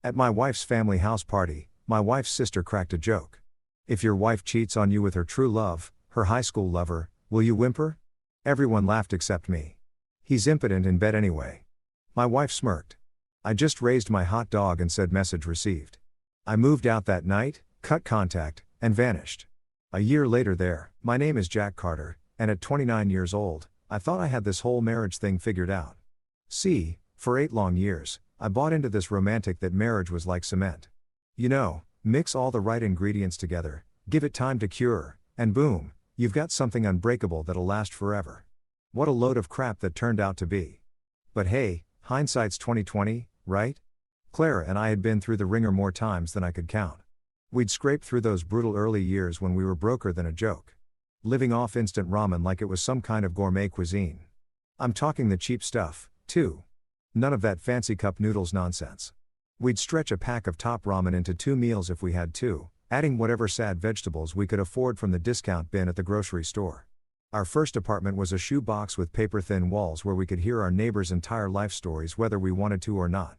At my wife's family house party, my wife's sister cracked a joke. If your wife cheats on you with her true love, her high school lover, will you whimper? Everyone laughed except me. He's impotent in bed anyway. My wife smirked. I just raised my hot dog and said message received. I moved out that night, cut contact, and vanished. A year later my name is Jack Carter, and at 29 years old, I thought I had this whole marriage thing figured out. See, for 8 long years, I bought into this romantic that marriage was like cement. You know, mix all the right ingredients together, give it time to cure, and boom, you've got something unbreakable that'll last forever. What a load of crap that turned out to be. But hey, hindsight's 20/20, right? Clara and I had been through the ringer more times than I could count. We'd scraped through those brutal early years when we were broker than a joke. Living off instant ramen like it was some kind of gourmet cuisine. I'm talking the cheap stuff, too. None of that fancy cup noodles nonsense. We'd stretch a pack of top ramen into 2 meals if we had to, adding whatever sad vegetables we could afford from the discount bin at the grocery store. Our first apartment was a shoebox with paper-thin walls where we could hear our neighbors' entire life stories whether we wanted to or not.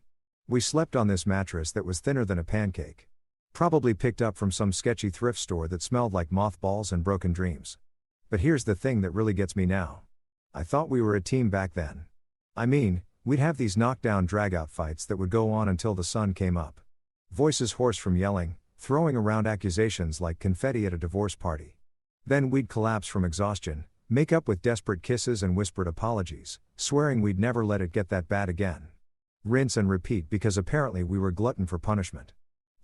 We slept on this mattress that was thinner than a pancake. Probably picked up from some sketchy thrift store that smelled like mothballs and broken dreams. But here's the thing that really gets me now. I thought we were a team back then. I mean, we'd have these knockdown drag-out fights that would go on until the sun came up. Voices hoarse from yelling, throwing around accusations like confetti at a divorce party. Then we'd collapse from exhaustion, make up with desperate kisses and whispered apologies, swearing we'd never let it get that bad again. Rinse and repeat because apparently we were glutton for punishment.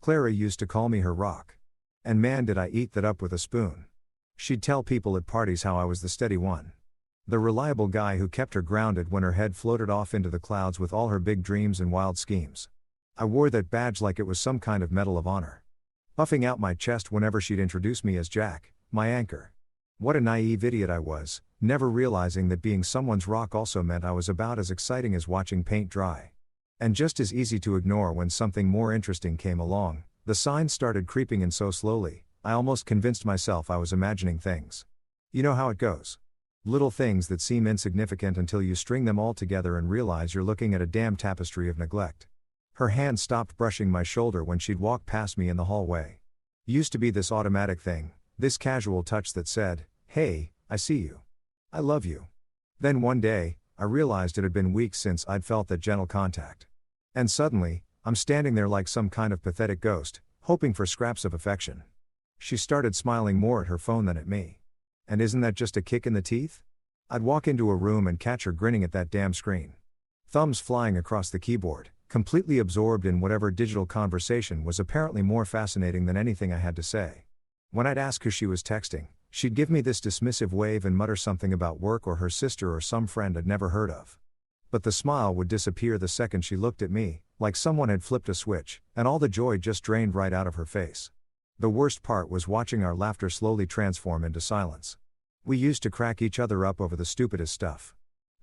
Clara used to call me her rock. And man did I eat that up with a spoon. She'd tell people at parties how I was the steady one. The reliable guy who kept her grounded when her head floated off into the clouds with all her big dreams and wild schemes. I wore that badge like it was some kind of medal of honor. Puffing out my chest whenever she'd introduce me as Jack, my anchor. What a naive idiot I was, never realizing that being someone's rock also meant I was about as exciting as watching paint dry. And just as easy to ignore when something more interesting came along. The signs started creeping in so slowly, I almost convinced myself I was imagining things. You know how it goes. Little things that seem insignificant until you string them all together and realize you're looking at a damn tapestry of neglect. Her hand stopped brushing my shoulder when she'd walk past me in the hallway. Used to be this automatic thing, this casual touch that said, "Hey, I see you. I love you." Then one day, I realized it had been weeks since I'd felt that gentle contact. And suddenly, I'm standing there like some kind of pathetic ghost, hoping for scraps of affection. She started smiling more at her phone than at me. And isn't that just a kick in the teeth? I'd walk into a room and catch her grinning at that damn screen. Thumbs flying across the keyboard, completely absorbed in whatever digital conversation was apparently more fascinating than anything I had to say. When I'd ask who she was texting, she'd give me this dismissive wave and mutter something about work or her sister or some friend I'd never heard of. But the smile would disappear the second she looked at me, like someone had flipped a switch, and all the joy just drained right out of her face. The worst part was watching our laughter slowly transform into silence. We used to crack each other up over the stupidest stuff.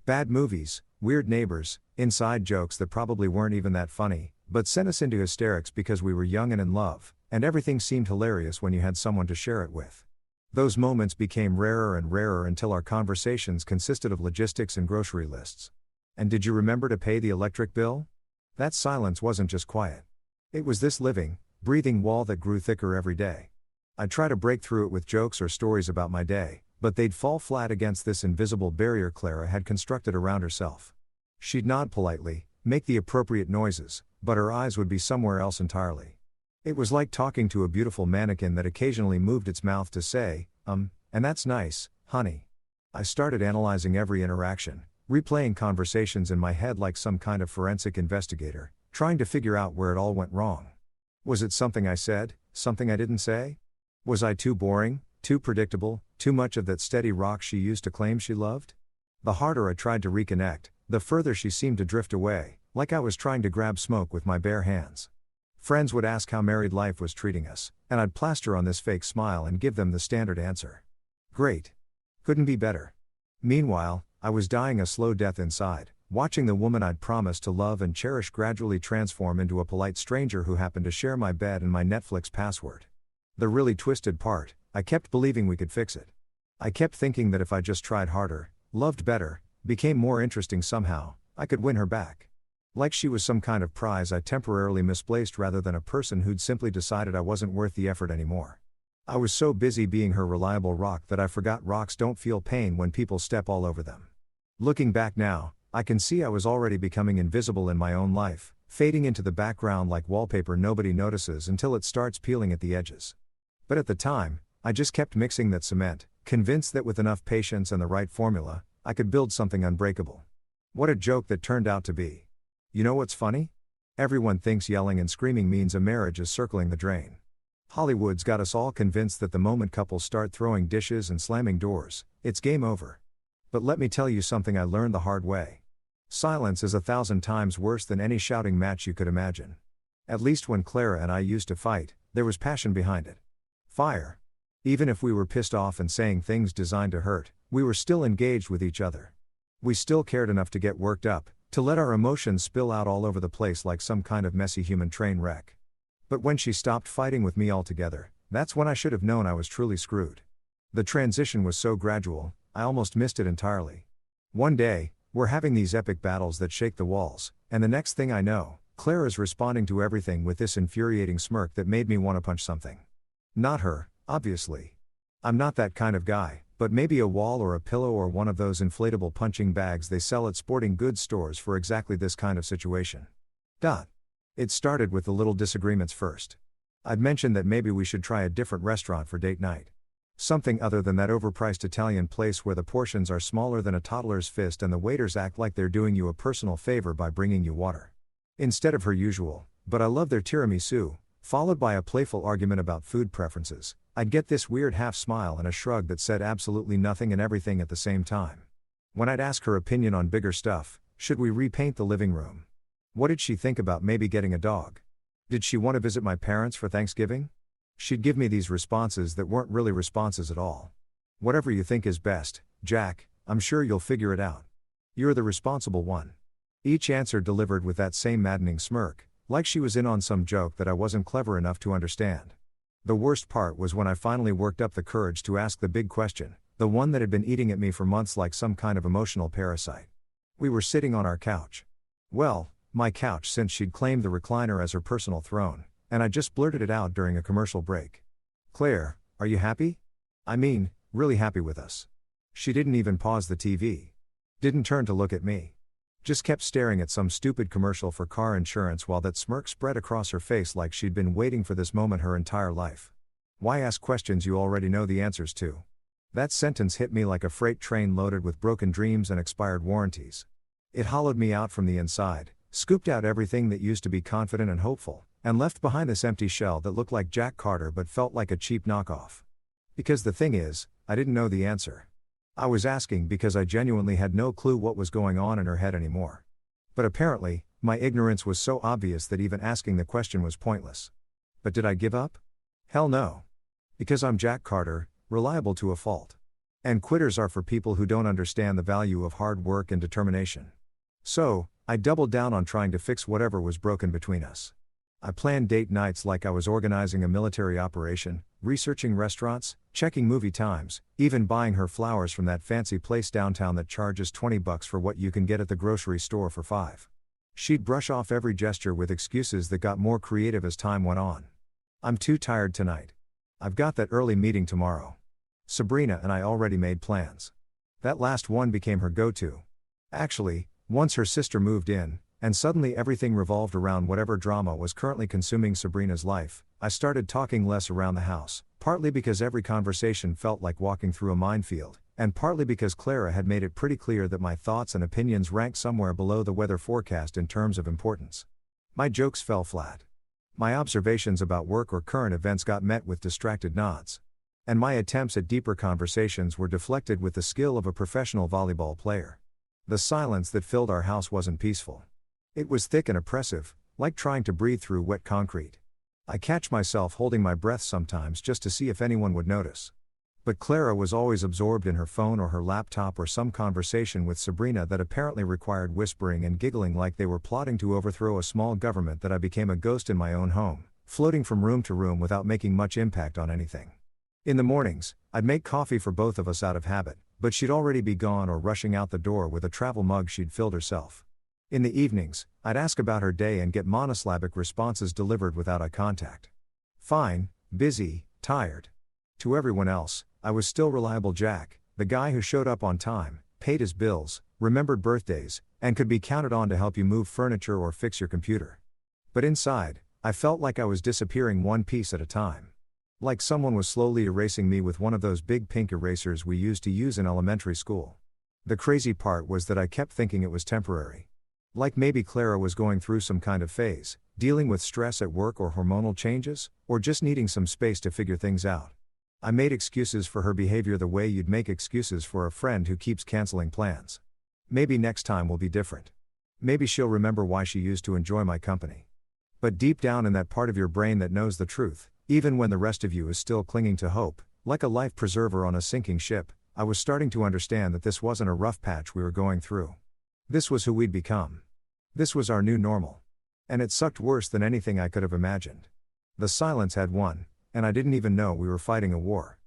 Bad movies, weird neighbors, inside jokes that probably weren't even that funny, but sent us into hysterics because we were young and in love, and everything seemed hilarious when you had someone to share it with. Those moments became rarer and rarer until our conversations consisted of logistics and grocery lists. And did you remember to pay the electric bill? That silence wasn't just quiet. It was this living, breathing wall that grew thicker every day. I'd try to break through it with jokes or stories about my day, but they'd fall flat against this invisible barrier Clara had constructed around herself. She'd nod politely, make the appropriate noises, but her eyes would be somewhere else entirely. It was like talking to a beautiful mannequin that occasionally moved its mouth to say, and that's nice, honey. I started analyzing every interaction, replaying conversations in my head like some kind of forensic investigator, trying to figure out where it all went wrong. Was it something I said, something I didn't say? Was I too boring, too predictable, too much of that steady rock she used to claim she loved? The harder I tried to reconnect, the further she seemed to drift away, like I was trying to grab smoke with my bare hands. Friends would ask how married life was treating us, and I'd plaster on this fake smile and give them the standard answer. Great. Couldn't be better. Meanwhile, I was dying a slow death inside, watching the woman I'd promised to love and cherish gradually transform into a polite stranger who happened to share my bed and my Netflix password. The really twisted part, I kept believing we could fix it. I kept thinking that if I just tried harder, loved better, became more interesting somehow, I could win her back. Like she was some kind of prize I temporarily misplaced rather than a person who'd simply decided I wasn't worth the effort anymore. I was so busy being her reliable rock that I forgot rocks don't feel pain when people step all over them. Looking back now, I can see I was already becoming invisible in my own life, fading into the background like wallpaper nobody notices until it starts peeling at the edges. But at the time, I just kept mixing that cement, convinced that with enough patience and the right formula, I could build something unbreakable. What a joke that turned out to be. You know what's funny? Everyone thinks yelling and screaming means a marriage is circling the drain. Hollywood's got us all convinced that the moment couples start throwing dishes and slamming doors, it's game over. But let me tell you something I learned the hard way. Silence is 1,000 times worse than any shouting match you could imagine. At least when Clara and I used to fight, there was passion behind it. Fire. Even if we were pissed off and saying things designed to hurt, we were still engaged with each other. We still cared enough to get worked up, to let our emotions spill out all over the place like some kind of messy human train wreck. But when she stopped fighting with me altogether, that's when I should have known I was truly screwed. The transition was so gradual, I almost missed it entirely. One day, we're having these epic battles that shake the walls, and the next thing I know, Clara's responding to everything with this infuriating smirk that made me want to punch something. Not her, obviously. I'm not that kind of guy, but maybe a wall or a pillow or one of those inflatable punching bags they sell at sporting goods stores for exactly this kind of situation. It started with the little disagreements first. I'd mentioned that maybe we should try a different restaurant for date night. Something other than that overpriced Italian place where the portions are smaller than a toddler's fist and the waiters act like they're doing you a personal favor by bringing you water. Instead of her usual, "But I love their tiramisu," followed by a playful argument about food preferences, I'd get this weird half smile and a shrug that said absolutely nothing and everything at the same time. When I'd ask her opinion on bigger stuff, should we repaint the living room? What did she think about maybe getting a dog? Did she want to visit my parents for Thanksgiving? She'd give me these responses that weren't really responses at all. Whatever you think is best, Jack, I'm sure you'll figure it out. You're the responsible one. Each answer delivered with that same maddening smirk, like she was in on some joke that I wasn't clever enough to understand. The worst part was when I finally worked up the courage to ask the big question, the one that had been eating at me for months like some kind of emotional parasite. We were sitting on our couch. Well, my couch, since she'd claimed the recliner as her personal throne, and I just blurted it out during a commercial break. "Claire, are you happy? I mean, really happy with us?" She didn't even pause the TV. Didn't turn to look at me. Just kept staring at some stupid commercial for car insurance while that smirk spread across her face like she'd been waiting for this moment her entire life. Why ask questions you already know the answers to? That sentence hit me like a freight train loaded with broken dreams and expired warranties. It hollowed me out from the inside, scooped out everything that used to be confident and hopeful, and left behind this empty shell that looked like Jack Carter but felt like a cheap knockoff. Because the thing is, I didn't know the answer. I was asking because I genuinely had no clue what was going on in her head anymore. But apparently, my ignorance was so obvious that even asking the question was pointless. But did I give up? Hell no. Because I'm Jack Carter, reliable to a fault. And quitters are for people who don't understand the value of hard work and determination. So, I doubled down on trying to fix whatever was broken between us. I planned date nights like I was organizing a military operation, researching restaurants, checking movie times, even buying her flowers from that fancy place downtown that charges $20 for what you can get at the grocery store for $5. She'd brush off every gesture with excuses that got more creative as time went on. "I'm too tired tonight. I've got that early meeting tomorrow." Sabrina and I already made plans. That last one became her go-to. Actually, once her sister moved in, and suddenly everything revolved around whatever drama was currently consuming Sabrina's life, I started talking less around the house, partly because every conversation felt like walking through a minefield, and partly because Clara had made it pretty clear that my thoughts and opinions ranked somewhere below the weather forecast in terms of importance. My jokes fell flat. My observations about work or current events got met with distracted nods. And my attempts at deeper conversations were deflected with the skill of a professional volleyball player. The silence that filled our house wasn't peaceful. It was thick and oppressive, like trying to breathe through wet concrete. I catch myself holding my breath sometimes just to see if anyone would notice. But Clara was always absorbed in her phone or her laptop or some conversation with Sabrina that apparently required whispering and giggling like they were plotting to overthrow a small government that I became a ghost in my own home, floating from room to room without making much impact on anything. In the mornings, I'd make coffee for both of us out of habit, but she'd already be gone or rushing out the door with a travel mug she'd filled herself. In the evenings, I'd ask about her day and get monosyllabic responses delivered without eye contact. Fine, busy, tired. To everyone else, I was still reliable Jack, the guy who showed up on time, paid his bills, remembered birthdays, and could be counted on to help you move furniture or fix your computer. But inside, I felt like I was disappearing one piece at a time. Like someone was slowly erasing me with one of those big pink erasers we used to use in elementary school. The crazy part was that I kept thinking it was temporary. Like maybe Clara was going through some kind of phase, dealing with stress at work or hormonal changes, or just needing some space to figure things out. I made excuses for her behavior the way you'd make excuses for a friend who keeps canceling plans. Maybe next time will be different. Maybe she'll remember why she used to enjoy my company. But deep down in that part of your brain that knows the truth, even when the rest of you is still clinging to hope, like a life preserver on a sinking ship, I was starting to understand that this wasn't a rough patch we were going through. This was who we'd become. This was our new normal. And it sucked worse than anything I could have imagined. The silence had won, and I didn't even know we were fighting a war.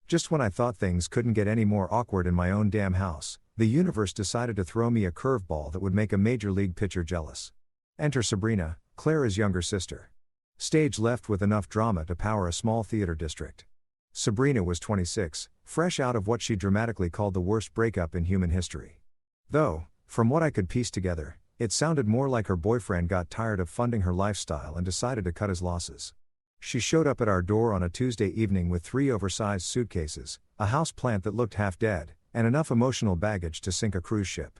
Just when I thought things couldn't get any more awkward in my own damn house, the universe decided to throw me a curveball that would make a major league pitcher jealous. Enter Sabrina, Clara's younger sister. Stage left with enough drama to power a small theater district. Sabrina was 26, fresh out of what she dramatically called the worst breakup in human history. Though, from what I could piece together, it sounded more like her boyfriend got tired of funding her lifestyle and decided to cut his losses. She showed up at our door on a Tuesday evening with 3 oversized suitcases, a house plant that looked half dead, and enough emotional baggage to sink a cruise ship.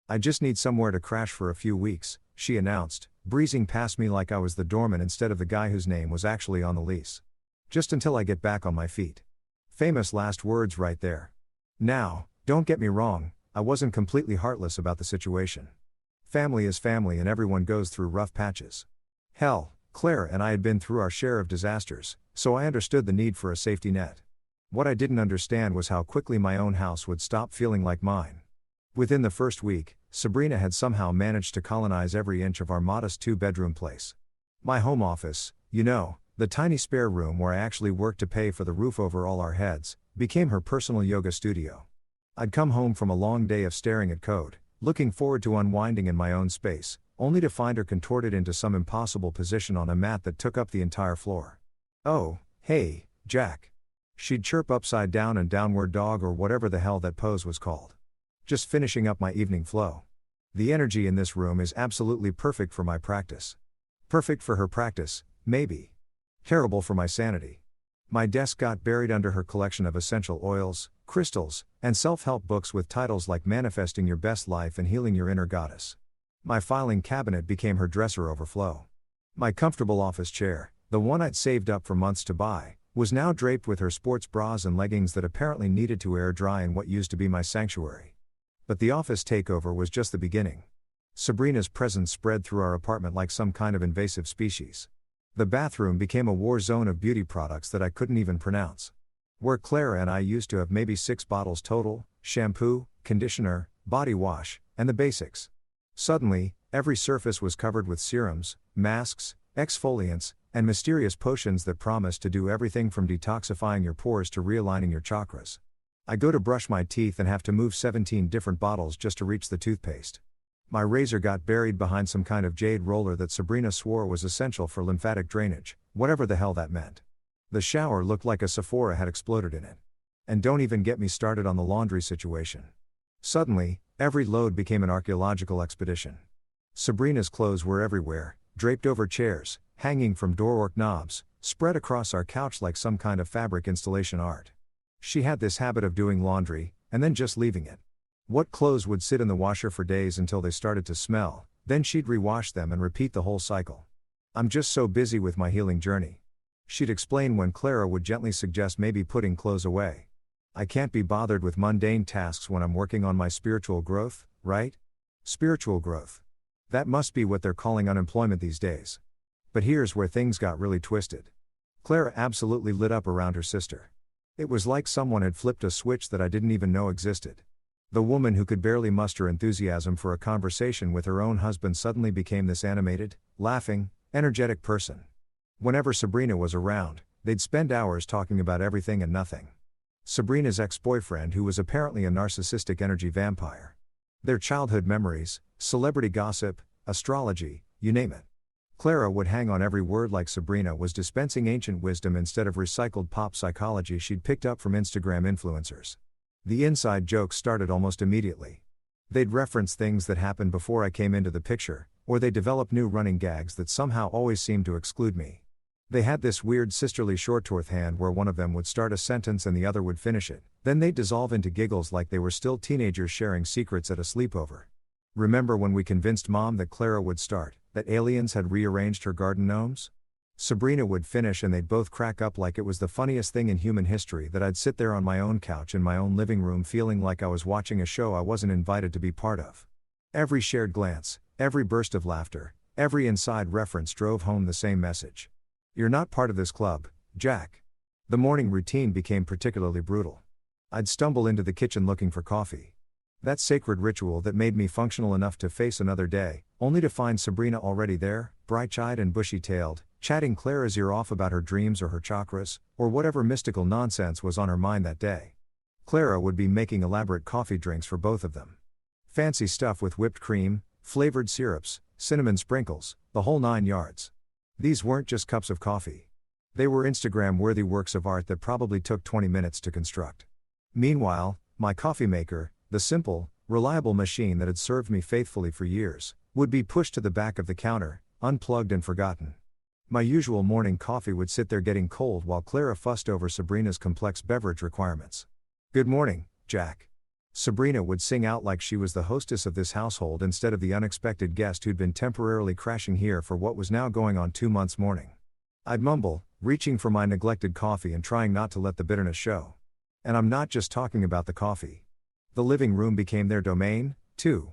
"I just need somewhere to crash for a few weeks," she announced, breezing past me like I was the doorman instead of the guy whose name was actually on the lease. "Just until I get back on my feet." Famous last words right there. Now, don't get me wrong, I wasn't completely heartless about the situation. Family is family and everyone goes through rough patches. Hell, Clara and I had been through our share of disasters, so I understood the need for a safety net. What I didn't understand was how quickly my own house would stop feeling like mine. Within the first week, Sabrina had somehow managed to colonize every inch of our modest 2-bedroom place. My home office, the tiny spare room where I actually worked to pay for the roof over all our heads, became her personal yoga studio. I'd come home from a long day of staring at code, looking forward to unwinding in my own space, only to find her contorted into some impossible position on a mat that took up the entire floor. "Oh, hey, Jack." She'd chirp upside down and downward dog or whatever the hell that pose was called. Just finishing up my evening flow. The energy in this room is absolutely perfect for my practice. Perfect for her practice, maybe. Terrible for my sanity. My desk got buried under her collection of essential oils, crystals, and self-help books with titles like Manifesting Your Best Life and Healing Your Inner Goddess. My filing cabinet became her dresser overflow. My comfortable office chair, the one I'd saved up for months to buy, was now draped with her sports bras and leggings that apparently needed to air dry in what used to be my sanctuary. But the office takeover was just the beginning. Sabrina's presence spread through our apartment like some kind of invasive species. The bathroom became a war zone of beauty products that I couldn't even pronounce. Where Clara and I used to have maybe 6 bottles total, shampoo, conditioner, body wash, and the basics. Suddenly, every surface was covered with serums, masks, exfoliants, and mysterious potions that promised to do everything from detoxifying your pores to realigning your chakras. I go to brush my teeth and have to move 17 different bottles just to reach the toothpaste. My razor got buried behind some kind of jade roller that Sabrina swore was essential for lymphatic drainage, whatever the hell that meant. The shower looked like a Sephora had exploded in it. And don't even get me started on the laundry situation. Suddenly, every load became an archaeological expedition. Sabrina's clothes were everywhere, draped over chairs, hanging from door knobs, spread across our couch like some kind of fabric installation art. She had this habit of doing laundry, and then just leaving it. What clothes would sit in the washer for days until they started to smell, then she'd rewash them and repeat the whole cycle. "I'm just so busy with my healing journey," she'd explain when Clara would gently suggest maybe putting clothes away. "I can't be bothered with mundane tasks when I'm working on my spiritual growth, right?" Spiritual growth. That must be what they're calling unemployment these days. But here's where things got really twisted. Clara absolutely lit up around her sister. It was like someone had flipped a switch that I didn't even know existed. The woman who could barely muster enthusiasm for a conversation with her own husband suddenly became this animated, laughing, energetic person. Whenever Sabrina was around, they'd spend hours talking about everything and nothing. Sabrina's ex-boyfriend, who was apparently a narcissistic energy vampire. Their childhood memories, celebrity gossip, astrology, you name it. Clara would hang on every word like Sabrina was dispensing ancient wisdom instead of recycled pop psychology she'd picked up from Instagram influencers. The inside jokes started almost immediately. They'd reference things that happened before I came into the picture, or they develop new running gags that somehow always seemed to exclude me. They had this weird sisterly shorthand where one of them would start a sentence and the other would finish it, then they'd dissolve into giggles like they were still teenagers sharing secrets at a sleepover. Remember when we convinced Mom that Clara would start, that aliens had rearranged her garden gnomes? Sabrina would finish and they'd both crack up like it was the funniest thing in human history that I'd sit there on my own couch in my own living room feeling like I was watching a show I wasn't invited to be part of. Every shared glance, every burst of laughter, every inside reference drove home the same message. You're not part of this club, Jack. The morning routine became particularly brutal. I'd stumble into the kitchen looking for coffee. That sacred ritual that made me functional enough to face another day, only to find Sabrina already there, bright-eyed and bushy-tailed, chatting Clara's ear off about her dreams or her chakras, or whatever mystical nonsense was on her mind that day. Clara would be making elaborate coffee drinks for both of them. Fancy stuff with whipped cream, flavored syrups, cinnamon sprinkles, the whole 9 yards. These weren't just cups of coffee. They were Instagram-worthy works of art that probably took 20 minutes to construct. Meanwhile, my coffee maker, the simple, reliable machine that had served me faithfully for years, would be pushed to the back of the counter, unplugged and forgotten. My usual morning coffee would sit there getting cold while Clara fussed over Sabrina's complex beverage requirements. "Good morning, Jack." Sabrina would sing out like she was the hostess of this household instead of the unexpected guest who'd been temporarily crashing here for what was now going on 2 months morning. I'd mumble, reaching for my neglected coffee and trying not to let the bitterness show. And I'm not just talking about the coffee. The living room became their domain, too.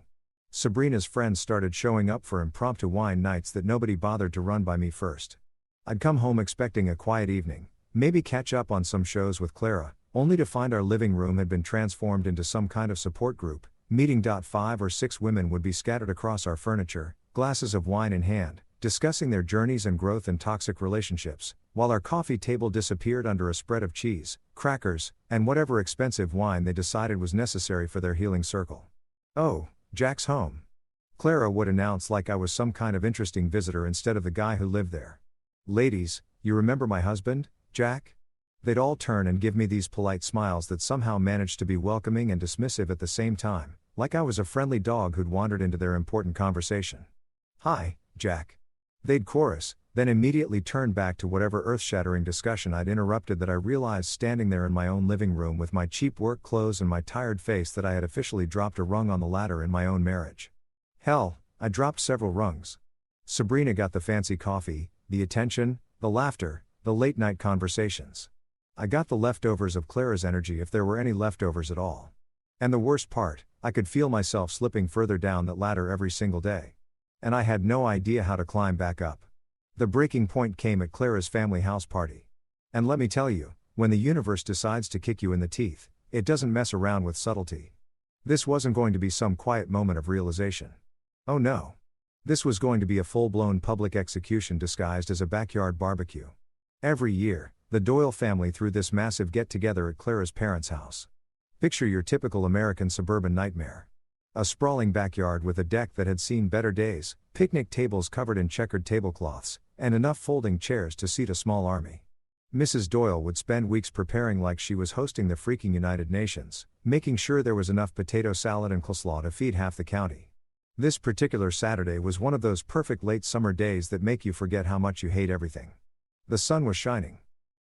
Sabrina's friends started showing up for impromptu wine nights that nobody bothered to run by me first. I'd come home expecting a quiet evening, maybe catch up on some shows with Clara, only to find our living room had been transformed into some kind of support group. Meeting. 5 or 6 women would be scattered across our furniture, glasses of wine in hand, discussing their journeys and growth in toxic relationships, while our coffee table disappeared under a spread of cheese, crackers, and whatever expensive wine they decided was necessary for their healing circle. "Oh, Jack's home," Clara would announce like I was some kind of interesting visitor instead of the guy who lived there. "Ladies, you remember my husband, Jack?" They'd all turn and give me these polite smiles that somehow managed to be welcoming and dismissive at the same time, like I was a friendly dog who'd wandered into their important conversation. "Hi, Jack." They'd chorus, then immediately turn back to whatever earth-shattering discussion I'd interrupted that I realized standing there in my own living room with my cheap work clothes and my tired face that I had officially dropped a rung on the ladder in my own marriage. Hell, I dropped several rungs. Sabrina got the fancy coffee, the attention, the laughter, the late-night conversations. I got the leftovers of Clara's energy if there were any leftovers at all. And the worst part, I could feel myself slipping further down that ladder every single day. And I had no idea how to climb back up. The breaking point came at Clara's family house party. And let me tell you, when the universe decides to kick you in the teeth, it doesn't mess around with subtlety. This wasn't going to be some quiet moment of realization. Oh no. This was going to be a full-blown public execution disguised as a backyard barbecue. Every year, the Doyle family threw this massive get-together at Clara's parents' house. Picture your typical American suburban nightmare. A sprawling backyard with a deck that had seen better days, picnic tables covered in checkered tablecloths, and enough folding chairs to seat a small army. Mrs. Doyle would spend weeks preparing like she was hosting the freaking United Nations, making sure there was enough potato salad and coleslaw to feed half the county. This particular Saturday was one of those perfect late summer days that make you forget how much you hate everything. The sun was shining.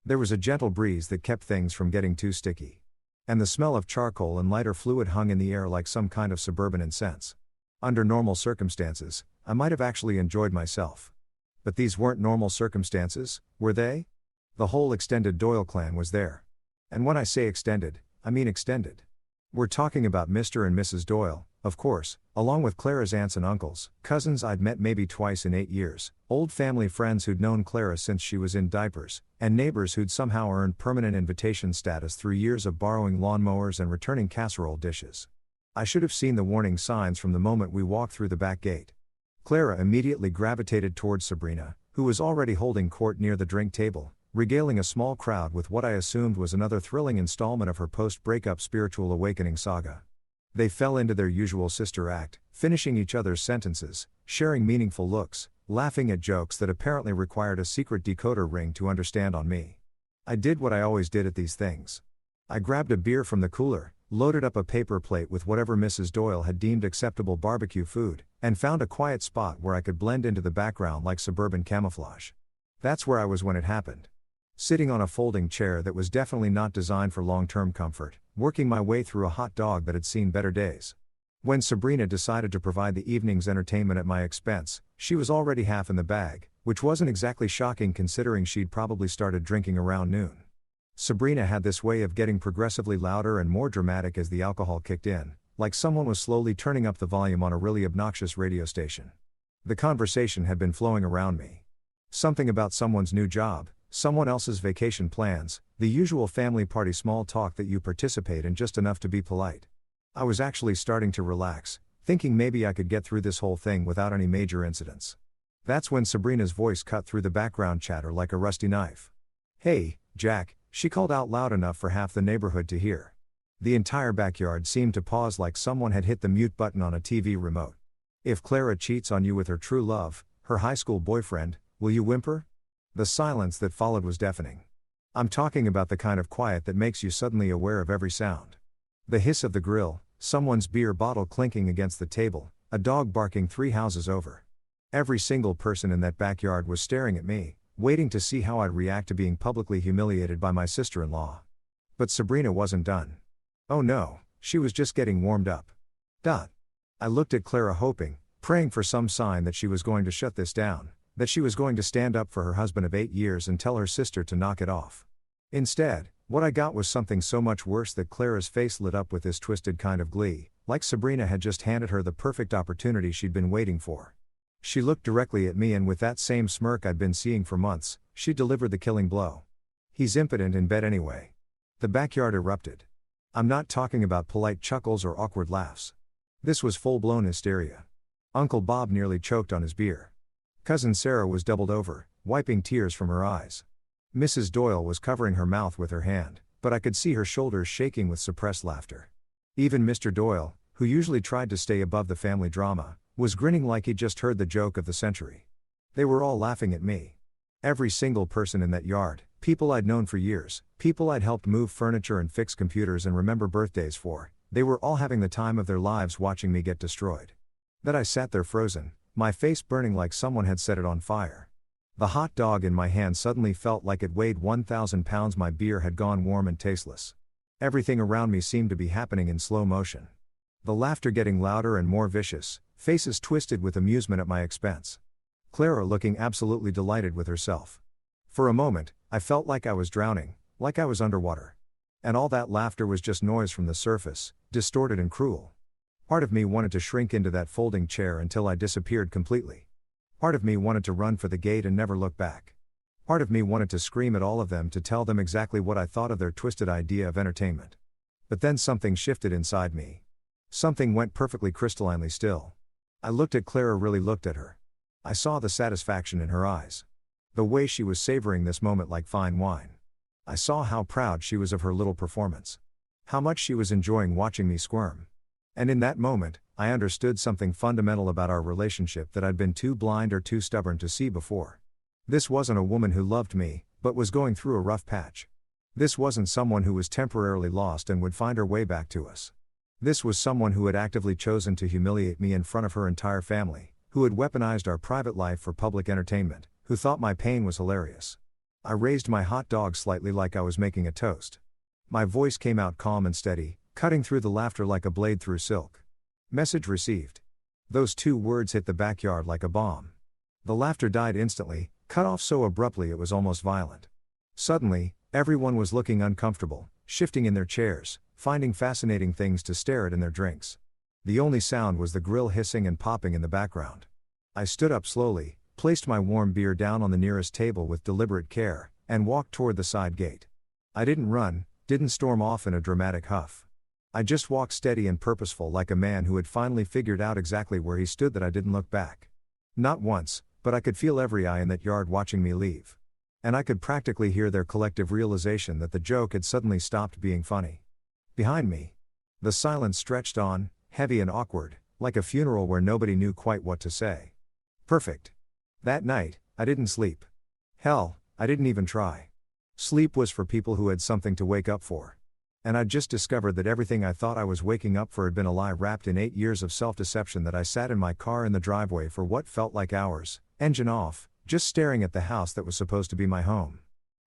There was a gentle breeze that kept things from getting too sticky. And the smell of charcoal and lighter fluid hung in the air like some kind of suburban incense. Under normal circumstances, I might have actually enjoyed myself. But these weren't normal circumstances, were they? The whole extended Doyle clan was there. And when I say extended, I mean extended. We're talking about Mr. and Mrs. Doyle, of course, along with Clara's aunts and uncles, cousins I'd met maybe twice in 8 years, old family friends who'd known Clara since she was in diapers, and neighbors who'd somehow earned permanent invitation status through years of borrowing lawnmowers and returning casserole dishes. I should have seen the warning signs from the moment we walked through the back gate. Clara immediately gravitated towards Sabrina, who was already holding court near the drink table, regaling a small crowd with what I assumed was another thrilling installment of her post-breakup spiritual awakening saga. They fell into their usual sister act, finishing each other's sentences, sharing meaningful looks, laughing at jokes that apparently required a secret decoder ring to understand on me. I did what I always did at these things. I grabbed a beer from the cooler, loaded up a paper plate with whatever Mrs. Doyle had deemed acceptable barbecue food, and found a quiet spot where I could blend into the background like suburban camouflage. That's where I was when it happened. Sitting on a folding chair that was definitely not designed for long-term comfort, working my way through a hot dog that had seen better days. When Sabrina decided to provide the evening's entertainment at my expense, she was already half in the bag, which wasn't exactly shocking considering she'd probably started drinking around noon. Sabrina had this way of getting progressively louder and more dramatic as the alcohol kicked in, like someone was slowly turning up the volume on a really obnoxious radio station. The conversation had been flowing around me. Something about someone's new job, someone else's vacation plans, the usual family party small talk that you participate in just enough to be polite. I was actually starting to relax, thinking maybe I could get through this whole thing without any major incidents. That's when Sabrina's voice cut through the background chatter like a rusty knife. "Hey, Jack," she called out loud enough for half the neighborhood to hear. The entire backyard seemed to pause like someone had hit the mute button on a TV remote. "If Clara cheats on you with her true love, her high school boyfriend, will you whimper?" The silence that followed was deafening. I'm talking about the kind of quiet that makes you suddenly aware of every sound. The hiss of the grill, someone's beer bottle clinking against the table, a dog barking 3 houses over. Every single person in that backyard was staring at me, waiting to see how I'd react to being publicly humiliated by my sister-in-law. But Sabrina wasn't done. Oh no, she was just getting warmed up. I looked at Clara hoping, praying for some sign that she was going to shut this down, that she was going to stand up for her husband of 8 years and tell her sister to knock it off. Instead, what I got was something so much worse that Clara's face lit up with this twisted kind of glee, like Sabrina had just handed her the perfect opportunity she'd been waiting for. She looked directly at me and with that same smirk I'd been seeing for months, she delivered the killing blow. "He's impotent in bed anyway." The backyard erupted. I'm not talking about polite chuckles or awkward laughs. This was full-blown hysteria. Uncle Bob nearly choked on his beer. Cousin Sarah was doubled over, wiping tears from her eyes. Mrs. Doyle was covering her mouth with her hand, but I could see her shoulders shaking with suppressed laughter. Even Mr. Doyle, who usually tried to stay above the family drama, was grinning like he'd just heard the joke of the century. They were all laughing at me. Every single person in that yard, people I'd known for years, people I'd helped move furniture and fix computers and remember birthdays for, they were all having the time of their lives watching me get destroyed. That I sat there frozen, my face burning like someone had set it on fire. The hot dog in my hand suddenly felt like it weighed 1,000 pounds. My beer had gone warm and tasteless. Everything around me seemed to be happening in slow motion. The laughter getting louder and more vicious, faces twisted with amusement at my expense. Clara looking absolutely delighted with herself. For a moment, I felt like I was drowning, like I was underwater. And all that laughter was just noise from the surface, distorted and cruel. Part of me wanted to shrink into that folding chair until I disappeared completely. Part of me wanted to run for the gate and never look back. Part of me wanted to scream at all of them to tell them exactly what I thought of their twisted idea of entertainment. But then something shifted inside me. Something went perfectly crystallinely still. I looked at Clara, really looked at her. I saw the satisfaction in her eyes. The way she was savoring this moment like fine wine. I saw how proud she was of her little performance. How much she was enjoying watching me squirm. And in that moment, I understood something fundamental about our relationship that I'd been too blind or too stubborn to see before. This wasn't a woman who loved me, but was going through a rough patch. This wasn't someone who was temporarily lost and would find her way back to us. This was someone who had actively chosen to humiliate me in front of her entire family, who had weaponized our private life for public entertainment, who thought my pain was hilarious. I raised my hot dog slightly like I was making a toast. My voice came out calm and steady, cutting through the laughter like a blade through silk. Message received. Those 2 words hit the backyard like a bomb. The laughter died instantly, cut off so abruptly it was almost violent. Suddenly, everyone was looking uncomfortable, shifting in their chairs, finding fascinating things to stare at in their drinks. The only sound was the grill hissing and popping in the background. I stood up slowly, placed my warm beer down on the nearest table with deliberate care, and walked toward the side gate. I didn't run, didn't storm off in a dramatic huff. I just walked steady and purposeful like a man who had finally figured out exactly where he stood. That I didn't look back. Not once, but I could feel every eye in that yard watching me leave. And I could practically hear their collective realization that the joke had suddenly stopped being funny. Behind me. The silence stretched on, heavy and awkward, like a funeral where nobody knew quite what to say. Perfect. That night, I didn't sleep. Hell, I didn't even try. Sleep was for people who had something to wake up for. And I'd just discovered that everything I thought I was waking up for had been a lie wrapped in 8 years of self-deception. That I sat in my car in the driveway for what felt like hours, engine off, just staring at the house that was supposed to be my home.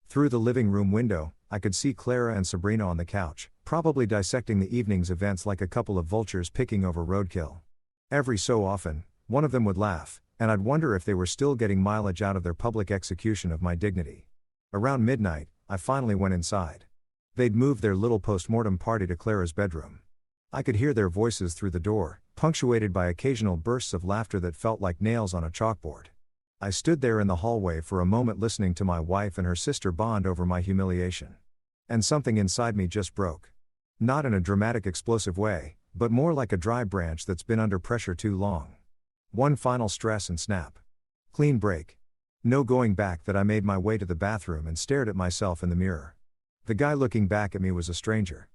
Through the living room window, I could see Clara and Sabrina on the couch, probably dissecting the evening's events like a couple of vultures picking over roadkill. Every so often, one of them would laugh, and I'd wonder if they were still getting mileage out of their public execution of my dignity. Around midnight, I finally went inside. They'd moved their little post-mortem party to Clara's bedroom. I could hear their voices through the door, punctuated by occasional bursts of laughter that felt like nails on a chalkboard. I stood there in the hallway for a moment listening to my wife and her sister bond over my humiliation. And something inside me just broke. Not in a dramatic explosive way, but more like a dry branch that's been under pressure too long. One final stress and snap. Clean break. No going back. That I made my way to the bathroom and stared at myself in the mirror. The guy looking back at me was a stranger.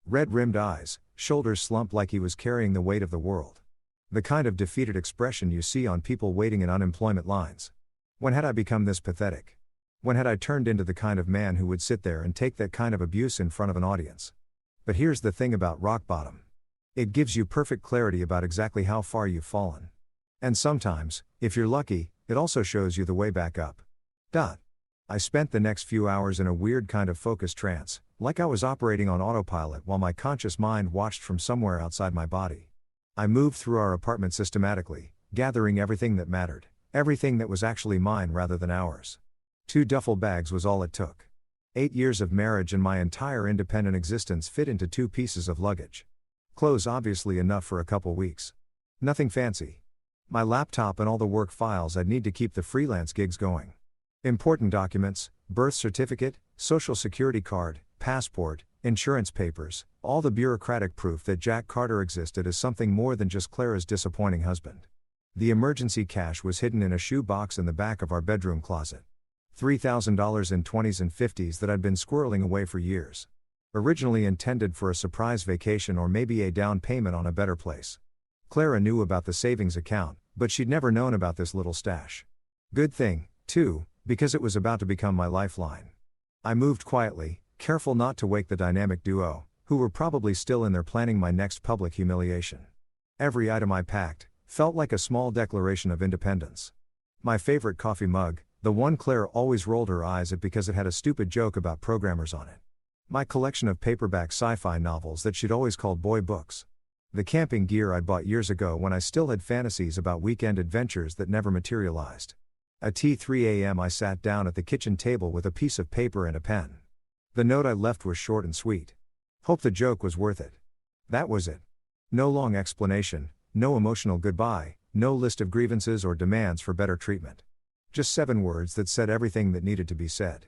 Red-rimmed eyes, shoulders slumped like he was carrying the weight of the world. The kind of defeated expression you see on people waiting in unemployment lines. When had I become this pathetic? When had I turned into the kind of man who would sit there and take that kind of abuse in front of an audience? But here's the thing about rock bottom. It gives you perfect clarity about exactly how far you've fallen. And sometimes, if you're lucky, it also shows you the way back up. I spent the next few hours in a weird kind of focused trance, like I was operating on autopilot while my conscious mind watched from somewhere outside my body. I moved through our apartment systematically, gathering everything that mattered, everything that was actually mine rather than ours. 2 duffel bags was all it took. 8 years of marriage and my entire independent existence fit into 2 pieces of luggage. Clothes obviously enough for a couple weeks. Nothing fancy. My laptop and all the work files I'd need to keep the freelance gigs going. Important documents, birth certificate, social security card, passport, insurance papers, all the bureaucratic proof that Jack Carter existed as something more than just Clara's disappointing husband. The emergency cash was hidden in a shoe box in the back of our bedroom closet. $3,000 in 20s and 50s that I'd been squirreling away for years. Originally intended for a surprise vacation or maybe a down payment on a better place. Clara knew about the savings account, but she'd never known about this little stash. Good thing, too, because it was about to become my lifeline. I moved quietly, careful not to wake the dynamic duo, who were probably still in there planning my next public humiliation. Every item I packed felt like a small declaration of independence. My favorite coffee mug, the one Claire always rolled her eyes at because it had a stupid joke about programmers on it. My collection of paperback sci-fi novels that she'd always called boy books. The camping gear I'd bought years ago when I still had fantasies about weekend adventures that never materialized. At 3 a.m. I sat down at the kitchen table with a piece of paper and a pen. The note I left was short and sweet. Hope the joke was worth it. That was it. No long explanation, no emotional goodbye, no list of grievances or demands for better treatment. Just 7 words that said everything that needed to be said.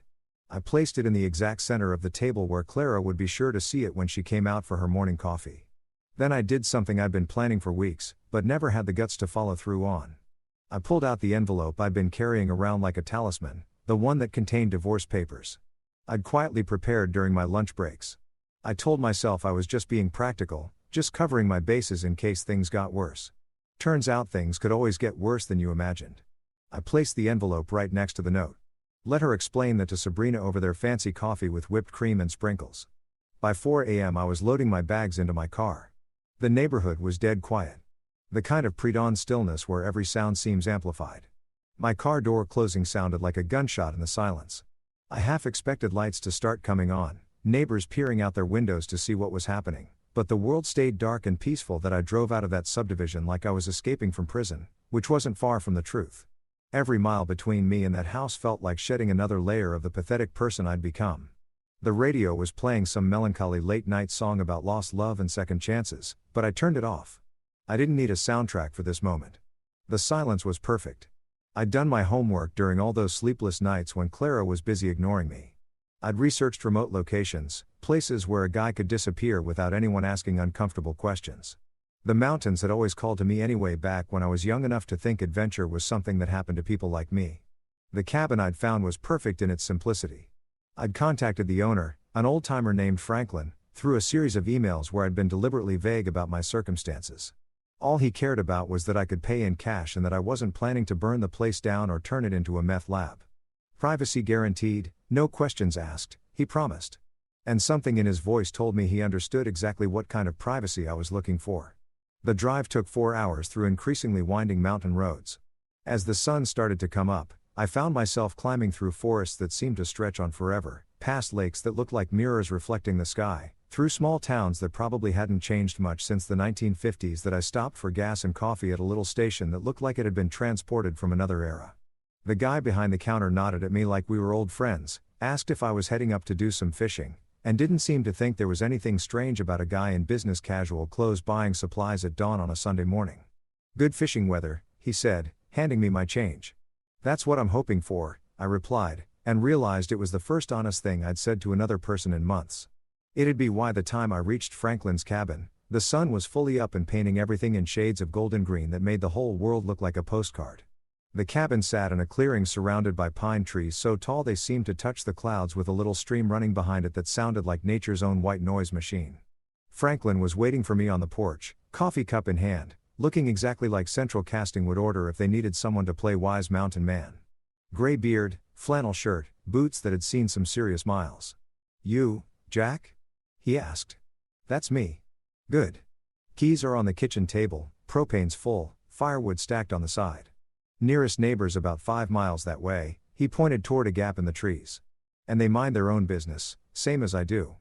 I placed it in the exact center of the table where Clara would be sure to see it when she came out for her morning coffee. Then I did something I'd been planning for weeks, but never had the guts to follow through on. I pulled out the envelope I'd been carrying around like a talisman, the one that contained divorce papers. I'd quietly prepared during my lunch breaks. I told myself I was just being practical, just covering my bases in case things got worse. Turns out things could always get worse than you imagined. I placed the envelope right next to the note. Let her explain that to Sabrina over their fancy coffee with whipped cream and sprinkles. By 4 a.m. I was loading my bags into my car. The neighborhood was dead quiet. The kind of pre-dawn stillness where every sound seems amplified. My car door closing sounded like a gunshot in the silence. I half expected lights to start coming on, neighbors peering out their windows to see what was happening, but the world stayed dark and peaceful. That I drove out of that subdivision like I was escaping from prison, which wasn't far from the truth. Every mile between me and that house felt like shedding another layer of the pathetic person I'd become. The radio was playing some melancholy late-night song about lost love and second chances, but I turned it off. I didn't need a soundtrack for this moment. The silence was perfect. I'd done my homework during all those sleepless nights when Clara was busy ignoring me. I'd researched remote locations, places where a guy could disappear without anyone asking uncomfortable questions. The mountains had always called to me anyway back when I was young enough to think adventure was something that happened to people like me. The cabin I'd found was perfect in its simplicity. I'd contacted the owner, an old-timer named Franklin, through a series of emails where I'd been deliberately vague about my circumstances. All he cared about was that I could pay in cash and that I wasn't planning to burn the place down or turn it into a meth lab. Privacy guaranteed, no questions asked, he promised. And something in his voice told me he understood exactly what kind of privacy I was looking for. The drive took 4 hours through increasingly winding mountain roads. As the sun started to come up, I found myself climbing through forests that seemed to stretch on forever, past lakes that looked like mirrors reflecting the sky, through small towns that probably hadn't changed much since the 1950s that I stopped for gas and coffee at a little station that looked like it had been transported from another era. The guy behind the counter nodded at me like we were old friends, asked if I was heading up to do some fishing, and didn't seem to think there was anything strange about a guy in business casual clothes buying supplies at dawn on a Sunday morning. "Good fishing weather," he said, handing me my change. "That's what I'm hoping for," I replied, and realized it was the first honest thing I'd said to another person in months. It'd be why the time I reached Franklin's cabin, the sun was fully up and painting everything in shades of golden green that made the whole world look like a postcard. The cabin sat in a clearing surrounded by pine trees so tall they seemed to touch the clouds, with a little stream running behind it that sounded like nature's own white noise machine. Franklin was waiting for me on the porch, coffee cup in hand, looking exactly like Central Casting would order if they needed someone to play wise mountain man. Gray beard, flannel shirt, boots that had seen some serious miles. "You, Jack?" he asked. "That's me." "Good." Keys are on the kitchen table, propane's full, firewood stacked on the side. "Nearest neighbors about 5 miles that way," he pointed toward a gap in the trees. "And they mind their own business, same as I do."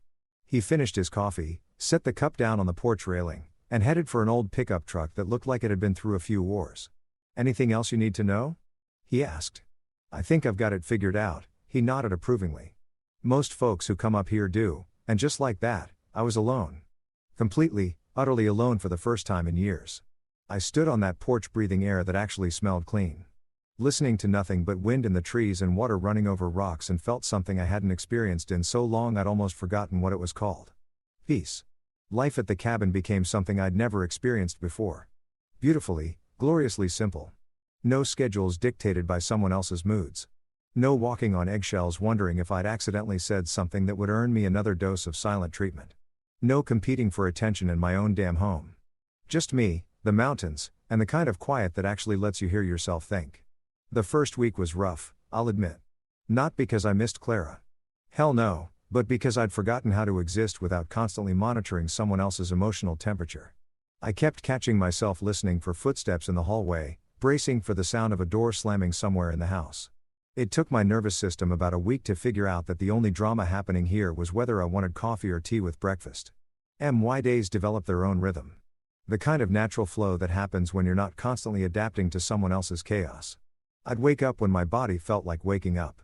He finished his coffee, set the cup down on the porch railing, and headed for an old pickup truck that looked like it had been through a few wars. "Anything else you need to know?" he asked. "I think I've got it figured out," he nodded approvingly. "Most folks who come up here do, and just like that, I was alone. Completely, utterly alone for the first time in years. I stood on that porch breathing air that actually smelled clean. Listening to nothing but wind in the trees and water running over rocks, and felt something I hadn't experienced in so long I'd almost forgotten what it was called. Peace. Life at the cabin became something I'd never experienced before. Beautifully, gloriously simple. No schedules dictated by someone else's moods. No walking on eggshells wondering if I'd accidentally said something that would earn me another dose of silent treatment. No competing for attention in my own damn home. Just me, the mountains, and the kind of quiet that actually lets you hear yourself think. The first week was rough, I'll admit. Not because I missed Clara. Hell no, but because I'd forgotten how to exist without constantly monitoring someone else's emotional temperature. I kept catching myself listening for footsteps in the hallway, bracing for the sound of a door slamming somewhere in the house. It took my nervous system about a week to figure out that the only drama happening here was whether I wanted coffee or tea with breakfast. My days develop their own rhythm. The kind of natural flow that happens when you're not constantly adapting to someone else's chaos. I'd wake up when my body felt like waking up.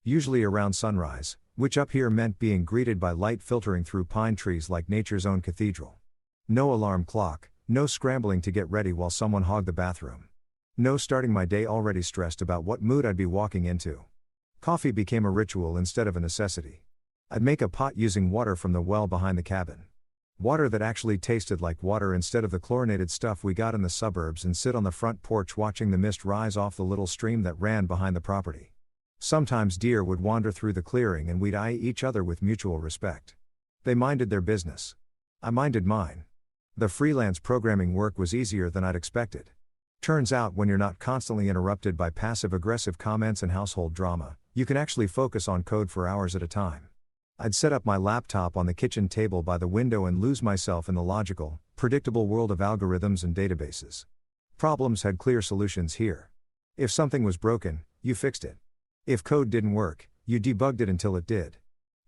Usually around sunrise, which up here meant being greeted by light filtering through pine trees like nature's own cathedral. No alarm clock, no scrambling to get ready while someone hogged the bathroom. No starting my day already stressed about what mood I'd be walking into. Coffee became a ritual instead of a necessity. I'd make a pot using water from the well behind the cabin. Water that actually tasted like water instead of the chlorinated stuff we got in the suburbs, and sit on the front porch watching the mist rise off the little stream that ran behind the property. Sometimes deer would wander through the clearing and we'd eye each other with mutual respect. They minded their business. I minded mine. The freelance programming work was easier than I'd expected. Turns out when you're not constantly interrupted by passive-aggressive comments and household drama, you can actually focus on code for hours at a time. I'd set up my laptop on the kitchen table by the window and lose myself in the logical, predictable world of algorithms and databases. Problems had clear solutions here. If something was broken, you fixed it. If code didn't work, you debugged it until it did.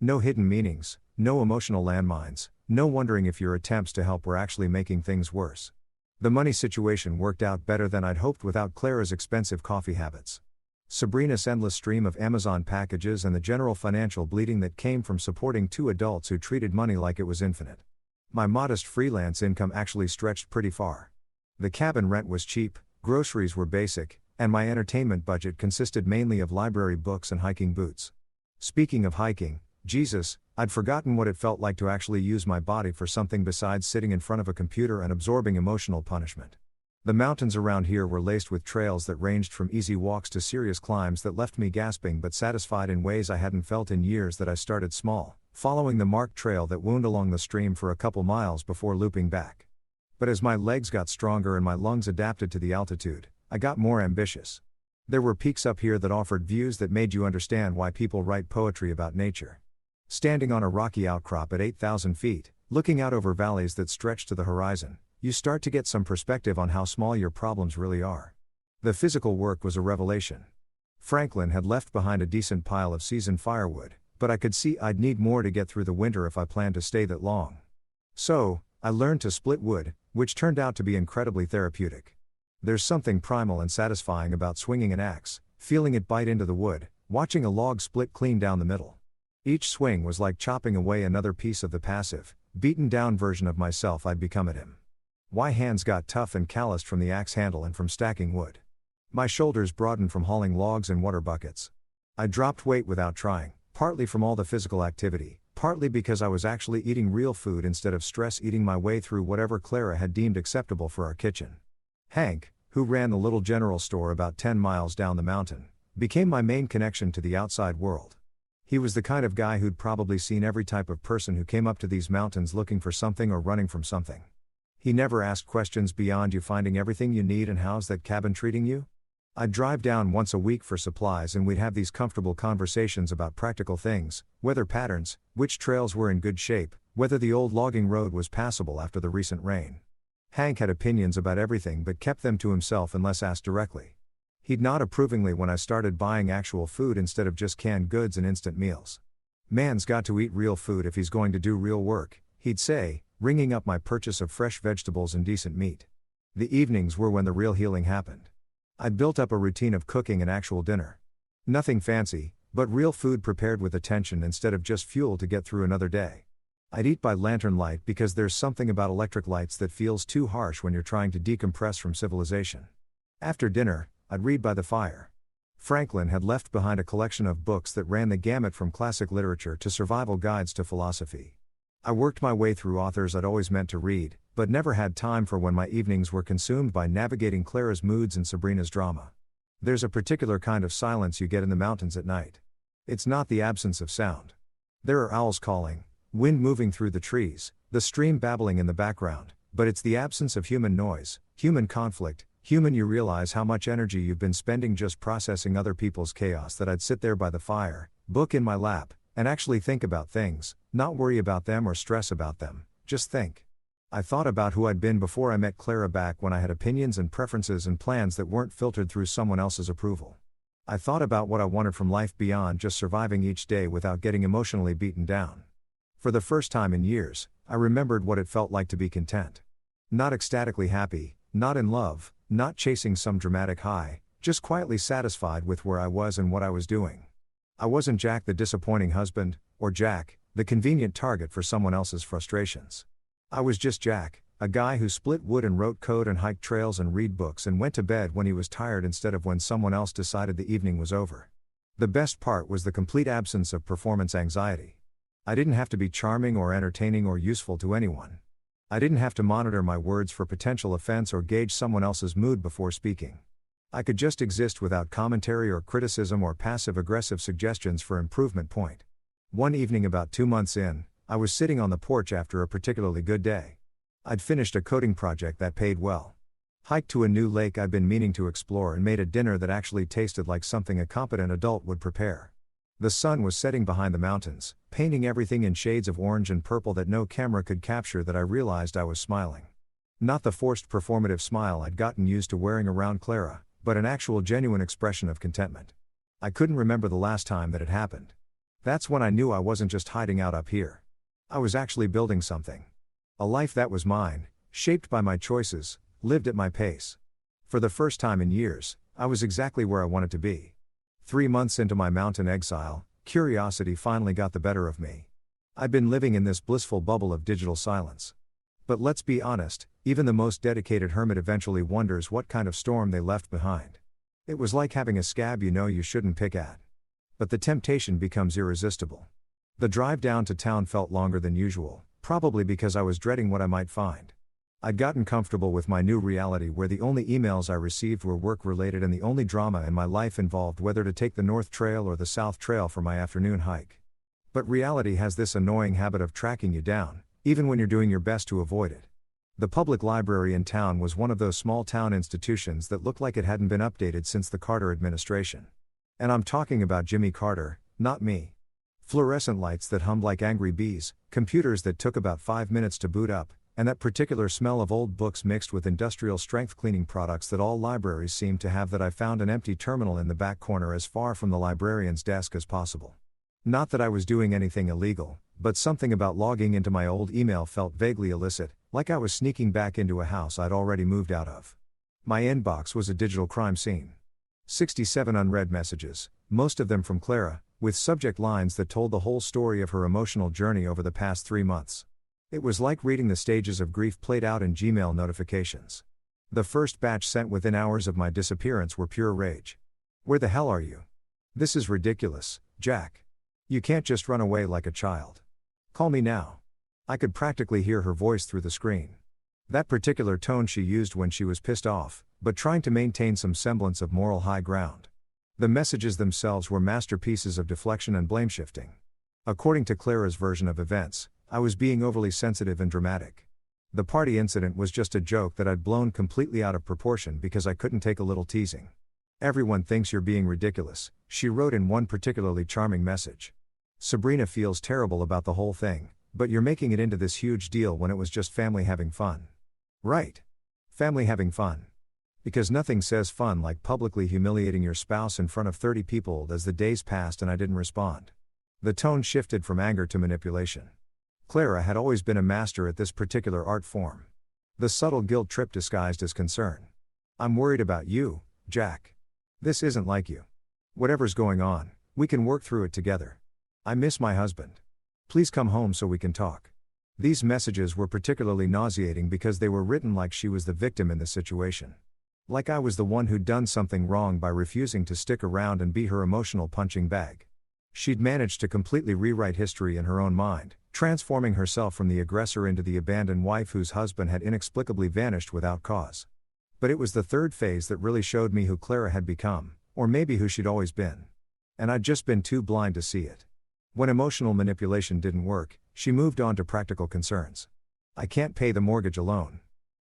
No hidden meanings, no emotional landmines, no wondering if your attempts to help were actually making things worse. The money situation worked out better than I'd hoped without Clara's expensive coffee habits. Sabrina's endless stream of Amazon packages and the general financial bleeding that came from supporting 2 adults who treated money like it was infinite. My modest freelance income actually stretched pretty far. The cabin rent was cheap, groceries were basic, and my entertainment budget consisted mainly of library books and hiking boots. Speaking of hiking, Jesus, I'd forgotten what it felt like to actually use my body for something besides sitting in front of a computer and absorbing emotional punishment. The mountains around here were laced with trails that ranged from easy walks to serious climbs that left me gasping but satisfied in ways I hadn't felt in years. That I started small, following the marked trail that wound along the stream for a couple miles before looping back. But as my legs got stronger and my lungs adapted to the altitude, I got more ambitious. There were peaks up here that offered views that made you understand why people write poetry about nature. Standing on a rocky outcrop at 8,000 feet, looking out over valleys that stretch to the horizon, you start to get some perspective on how small your problems really are. The physical work was a revelation. Franklin had left behind a decent pile of seasoned firewood, but I could see I'd need more to get through the winter if I planned to stay that long. So, I learned to split wood, which turned out to be incredibly therapeutic. There's something primal and satisfying about swinging an axe, feeling it bite into the wood, watching a log split clean down the middle. Each swing was like chopping away another piece of the passive, beaten down version of myself I'd become at him. My hands got tough and calloused from the axe handle and from stacking wood. My shoulders broadened from hauling logs and water buckets. I dropped weight without trying, partly from all the physical activity, partly because I was actually eating real food instead of stress eating my way through whatever Clara had deemed acceptable for our kitchen. Hank, who ran the little general store about 10 miles down the mountain, became my main connection to the outside world. He was the kind of guy who'd probably seen every type of person who came up to these mountains looking for something or running from something. He never asked questions beyond you finding everything you need and how's that cabin treating you? I'd drive down once a week for supplies and we'd have these comfortable conversations about practical things, weather patterns, which trails were in good shape, whether the old logging road was passable after the recent rain. Hank had opinions about everything but kept them to himself unless asked directly. He'd nod approvingly when I started buying actual food instead of just canned goods and instant meals. Man's got to eat real food if he's going to do real work, he'd say, ringing up my purchase of fresh vegetables and decent meat. The evenings were when the real healing happened. I'd built up a routine of cooking an actual dinner. Nothing fancy, but real food prepared with attention instead of just fuel to get through another day. I'd eat by lantern light because there's something about electric lights that feels too harsh when you're trying to decompress from civilization. After dinner, I'd read by the fire. Franklin had left behind a collection of books that ran the gamut from classic literature to survival guides to philosophy. I worked my way through authors I'd always meant to read, but never had time for when my evenings were consumed by navigating Clara's moods and Sabrina's drama. There's a particular kind of silence you get in the mountains at night. It's not the absence of sound. There are owls calling, wind moving through the trees, the stream babbling in the background, but it's the absence of human noise, human conflict, you realize how much energy you've been spending just processing other people's chaos that I'd sit there by the fire, book in my lap, and actually think about things, not worry about them or stress about them, just think. I thought about who I'd been before I met Clara back when I had opinions and preferences and plans that weren't filtered through someone else's approval. I thought about what I wanted from life beyond just surviving each day without getting emotionally beaten down. For the first time in years, I remembered what it felt like to be content. Not ecstatically happy, not in love, not chasing some dramatic high, just quietly satisfied with where I was and what I was doing. I wasn't Jack the disappointing husband, or Jack, the convenient target for someone else's frustrations. I was just Jack, a guy who split wood and wrote code and hiked trails and read books and went to bed when he was tired instead of when someone else decided the evening was over. The best part was the complete absence of performance anxiety. I didn't have to be charming or entertaining or useful to anyone. I didn't have to monitor my words for potential offense or gauge someone else's mood before speaking. I could just exist without commentary or criticism or passive-aggressive suggestions for improvement point. One evening about 2 months in, I was sitting on the porch after a particularly good day. I'd finished a coding project that paid well. Hiked to a new lake I'd been meaning to explore and made a dinner that actually tasted like something a competent adult would prepare. The sun was setting behind the mountains, painting everything in shades of orange and purple that no camera could capture that I realized I was smiling. Not the forced performative smile I'd gotten used to wearing around Clara, but an actual genuine expression of contentment. I couldn't remember the last time that it happened. That's when I knew I wasn't just hiding out up here. I was actually building something. A life that was mine, shaped by my choices, lived at my pace. For the first time in years, I was exactly where I wanted to be. 3 months into my mountain exile, curiosity finally got the better of me. I'd been living in this blissful bubble of digital silence. But let's be honest, even the most dedicated hermit eventually wonders what kind of storm they left behind. It was like having a scab you shouldn't pick at. But the temptation becomes irresistible. The drive down to town felt longer than usual, probably because I was dreading what I might find. I'd gotten comfortable with my new reality where the only emails I received were work-related and the only drama in my life involved whether to take the North Trail or the South Trail for my afternoon hike. But reality has this annoying habit of tracking you down, even when you're doing your best to avoid it. The public library in town was one of those small town institutions that looked like it hadn't been updated since the Carter administration. And I'm talking about Jimmy Carter, not me. Fluorescent lights that hummed like angry bees, computers that took about 5 minutes to boot up, and that particular smell of old books mixed with industrial strength cleaning products that all libraries seem to have. That I found an empty terminal in the back corner as far from the librarian's desk as possible. Not that I was doing anything illegal, but something about logging into my old email felt vaguely illicit, like I was sneaking back into a house I'd already moved out of. My inbox was a digital crime scene. 67 unread messages, most of them from Clara, with subject lines that told the whole story of her emotional journey over the past 3 months. It was like reading the stages of grief played out in Gmail notifications. The first batch sent within hours of my disappearance were pure rage. Where the hell are you? This is ridiculous, Jack. You can't just run away like a child. Call me now. I could practically hear her voice through the screen. That particular tone she used when she was pissed off, but trying to maintain some semblance of moral high ground. The messages themselves were masterpieces of deflection and blame shifting. According to Clara's version of events, I was being overly sensitive and dramatic. The party incident was just a joke that I'd blown completely out of proportion because I couldn't take a little teasing. Everyone thinks you're being ridiculous, she wrote in one particularly charming message. Sabrina feels terrible about the whole thing, but you're making it into this huge deal when it was just family having fun. Right. Family having fun. Because nothing says fun like publicly humiliating your spouse in front of 30 people. As the days passed and I didn't respond, the tone shifted from anger to manipulation. Clara had always been a master at this particular art form. The subtle guilt trip disguised as concern. I'm worried about you, Jack. This isn't like you. Whatever's going on, we can work through it together. I miss my husband. Please come home so we can talk. These messages were particularly nauseating because they were written like she was the victim in the situation. Like I was the one who'd done something wrong by refusing to stick around and be her emotional punching bag. She'd managed to completely rewrite history in her own mind, transforming herself from the aggressor into the abandoned wife whose husband had inexplicably vanished without cause. But it was the third phase that really showed me who Clara had become, or maybe who she'd always been. And I'd just been too blind to see it. When emotional manipulation didn't work, she moved on to practical concerns. I can't pay the mortgage alone.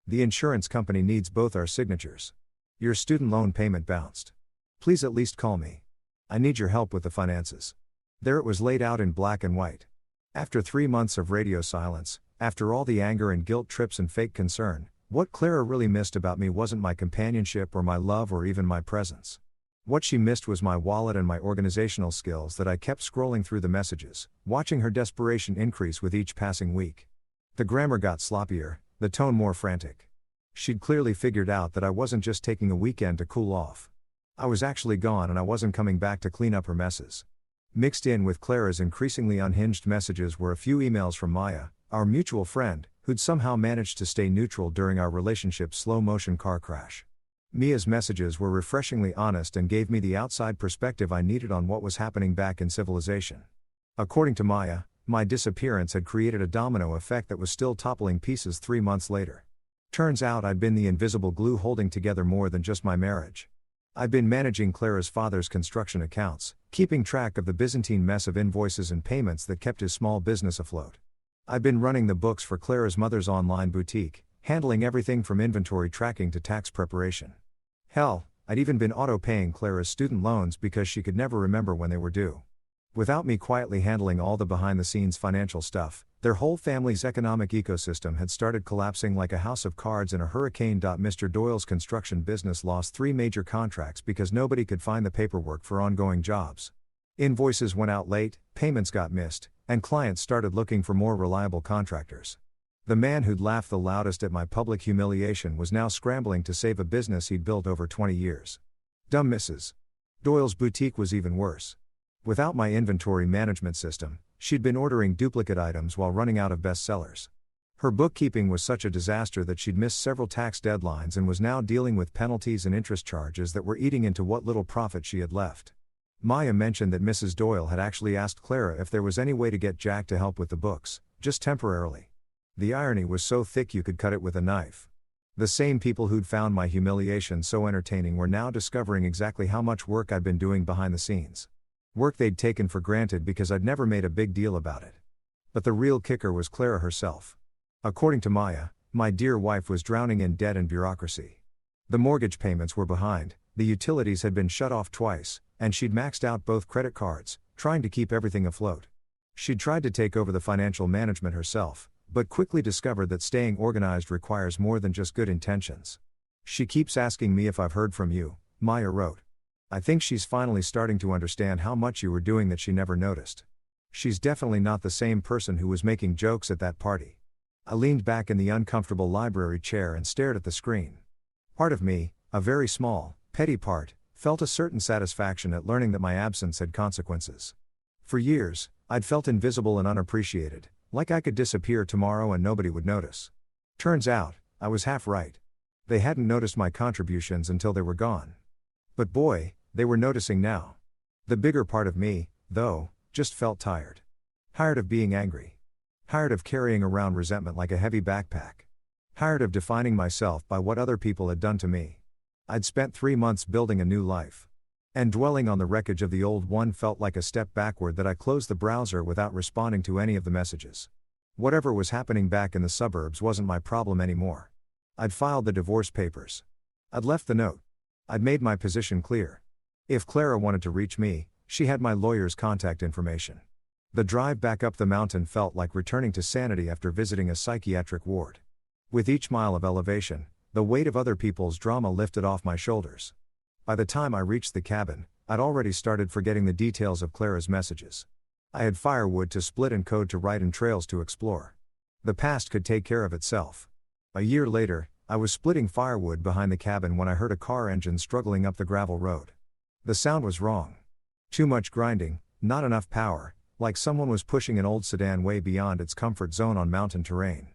The insurance company needs both our signatures. Your student loan payment bounced. Please at least call me. I need your help with the finances. There it was laid out in black and white. After 3 months of radio silence, after all the anger and guilt trips and fake concern, what Clara really missed about me wasn't my companionship or my love or even my presence. What she missed was my wallet and my organizational skills. That I kept scrolling through the messages, watching her desperation increase with each passing week. The grammar got sloppier, the tone more frantic. She'd clearly figured out that I wasn't just taking a weekend to cool off. I was actually gone and I wasn't coming back to clean up her messes. Mixed in with Clara's increasingly unhinged messages were a few emails from Maya, our mutual friend, who'd somehow managed to stay neutral during our relationship's slow-motion car crash. Mia's messages were refreshingly honest and gave me the outside perspective I needed on what was happening back in civilization. According to Maya, my disappearance had created a domino effect that was still toppling pieces 3 months later. Turns out I'd been the invisible glue holding together more than just my marriage. I'd been managing Clara's father's construction accounts, keeping track of the Byzantine mess of invoices and payments that kept his small business afloat. I'd been running the books for Clara's mother's online boutique, handling everything from inventory tracking to tax preparation. Hell, I'd even been auto-paying Clara's student loans because she could never remember when they were due. Without me quietly handling all the behind-the-scenes financial stuff, their whole family's economic ecosystem had started collapsing like a house of cards in a hurricane. Mr. Doyle's construction business lost 3 major contracts because nobody could find the paperwork for ongoing jobs. Invoices went out late, payments got missed, and clients started looking for more reliable contractors. The man who'd laughed the loudest at my public humiliation was now scrambling to save a business he'd built over 20 years. Dumb Mrs. Doyle's boutique was even worse. Without my inventory management system, she'd been ordering duplicate items while running out of bestsellers. Her bookkeeping was such a disaster that she'd missed several tax deadlines and was now dealing with penalties and interest charges that were eating into what little profit she had left. Maya mentioned that Mrs. Doyle had actually asked Clara if there was any way to get Jack to help with the books, just temporarily. The irony was so thick you could cut it with a knife. The same people who'd found my humiliation so entertaining were now discovering exactly how much work I'd been doing behind the scenes. Work they'd taken for granted because I'd never made a big deal about it. But the real kicker was Clara herself. According to Maya, my dear wife was drowning in debt and bureaucracy. The mortgage payments were behind, the utilities had been shut off twice, and she'd maxed out both credit cards, trying to keep everything afloat. She'd tried to take over the financial management herself, but quickly discovered that staying organized requires more than just good intentions. She keeps asking me if I've heard from you, Maya wrote. I think she's finally starting to understand how much you were doing that she never noticed. She's definitely not the same person who was making jokes at that party. I leaned back in the uncomfortable library chair and stared at the screen. Part of me, a very small, petty part, felt a certain satisfaction at learning that my absence had consequences. For years, I'd felt invisible and unappreciated, like I could disappear tomorrow and nobody would notice. Turns out, I was half right. They hadn't noticed my contributions until they were gone. But boy, they were noticing now. The bigger part of me, though, just felt tired. Tired of being angry. Tired of carrying around resentment like a heavy backpack. Tired of defining myself by what other people had done to me. I'd spent 3 months building a new life. And dwelling on the wreckage of the old one felt like a step backward that I closed the browser without responding to any of the messages. Whatever was happening back in the suburbs wasn't my problem anymore. I'd filed the divorce papers. I'd left the note. I'd made my position clear. If Clara wanted to reach me, she had my lawyer's contact information. The drive back up the mountain felt like returning to sanity after visiting a psychiatric ward. With each mile of elevation, the weight of other people's drama lifted off my shoulders. By the time I reached the cabin, I'd already started forgetting the details of Clara's messages. I had firewood to split and code to write and trails to explore. The past could take care of itself. A year later, I was splitting firewood behind the cabin when I heard a car engine struggling up the gravel road. The sound was wrong. Too much grinding, not enough power, like someone was pushing an old sedan way beyond its comfort zone on mountain terrain.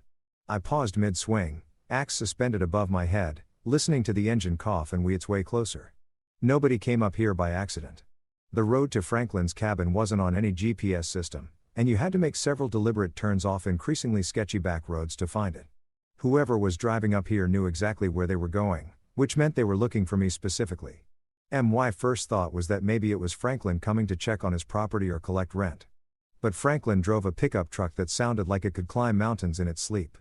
I paused mid-swing, axe suspended above my head, listening to the engine cough and whee its way closer. Nobody came up here by accident. The road to Franklin's cabin wasn't on any GPS system, and you had to make several deliberate turns off increasingly sketchy back roads to find it. Whoever was driving up here knew exactly where they were going, which meant they were looking for me specifically. My first thought was that maybe it was Franklin coming to check on his property or collect rent. But Franklin drove a pickup truck that sounded like it could climb mountains in its sleep.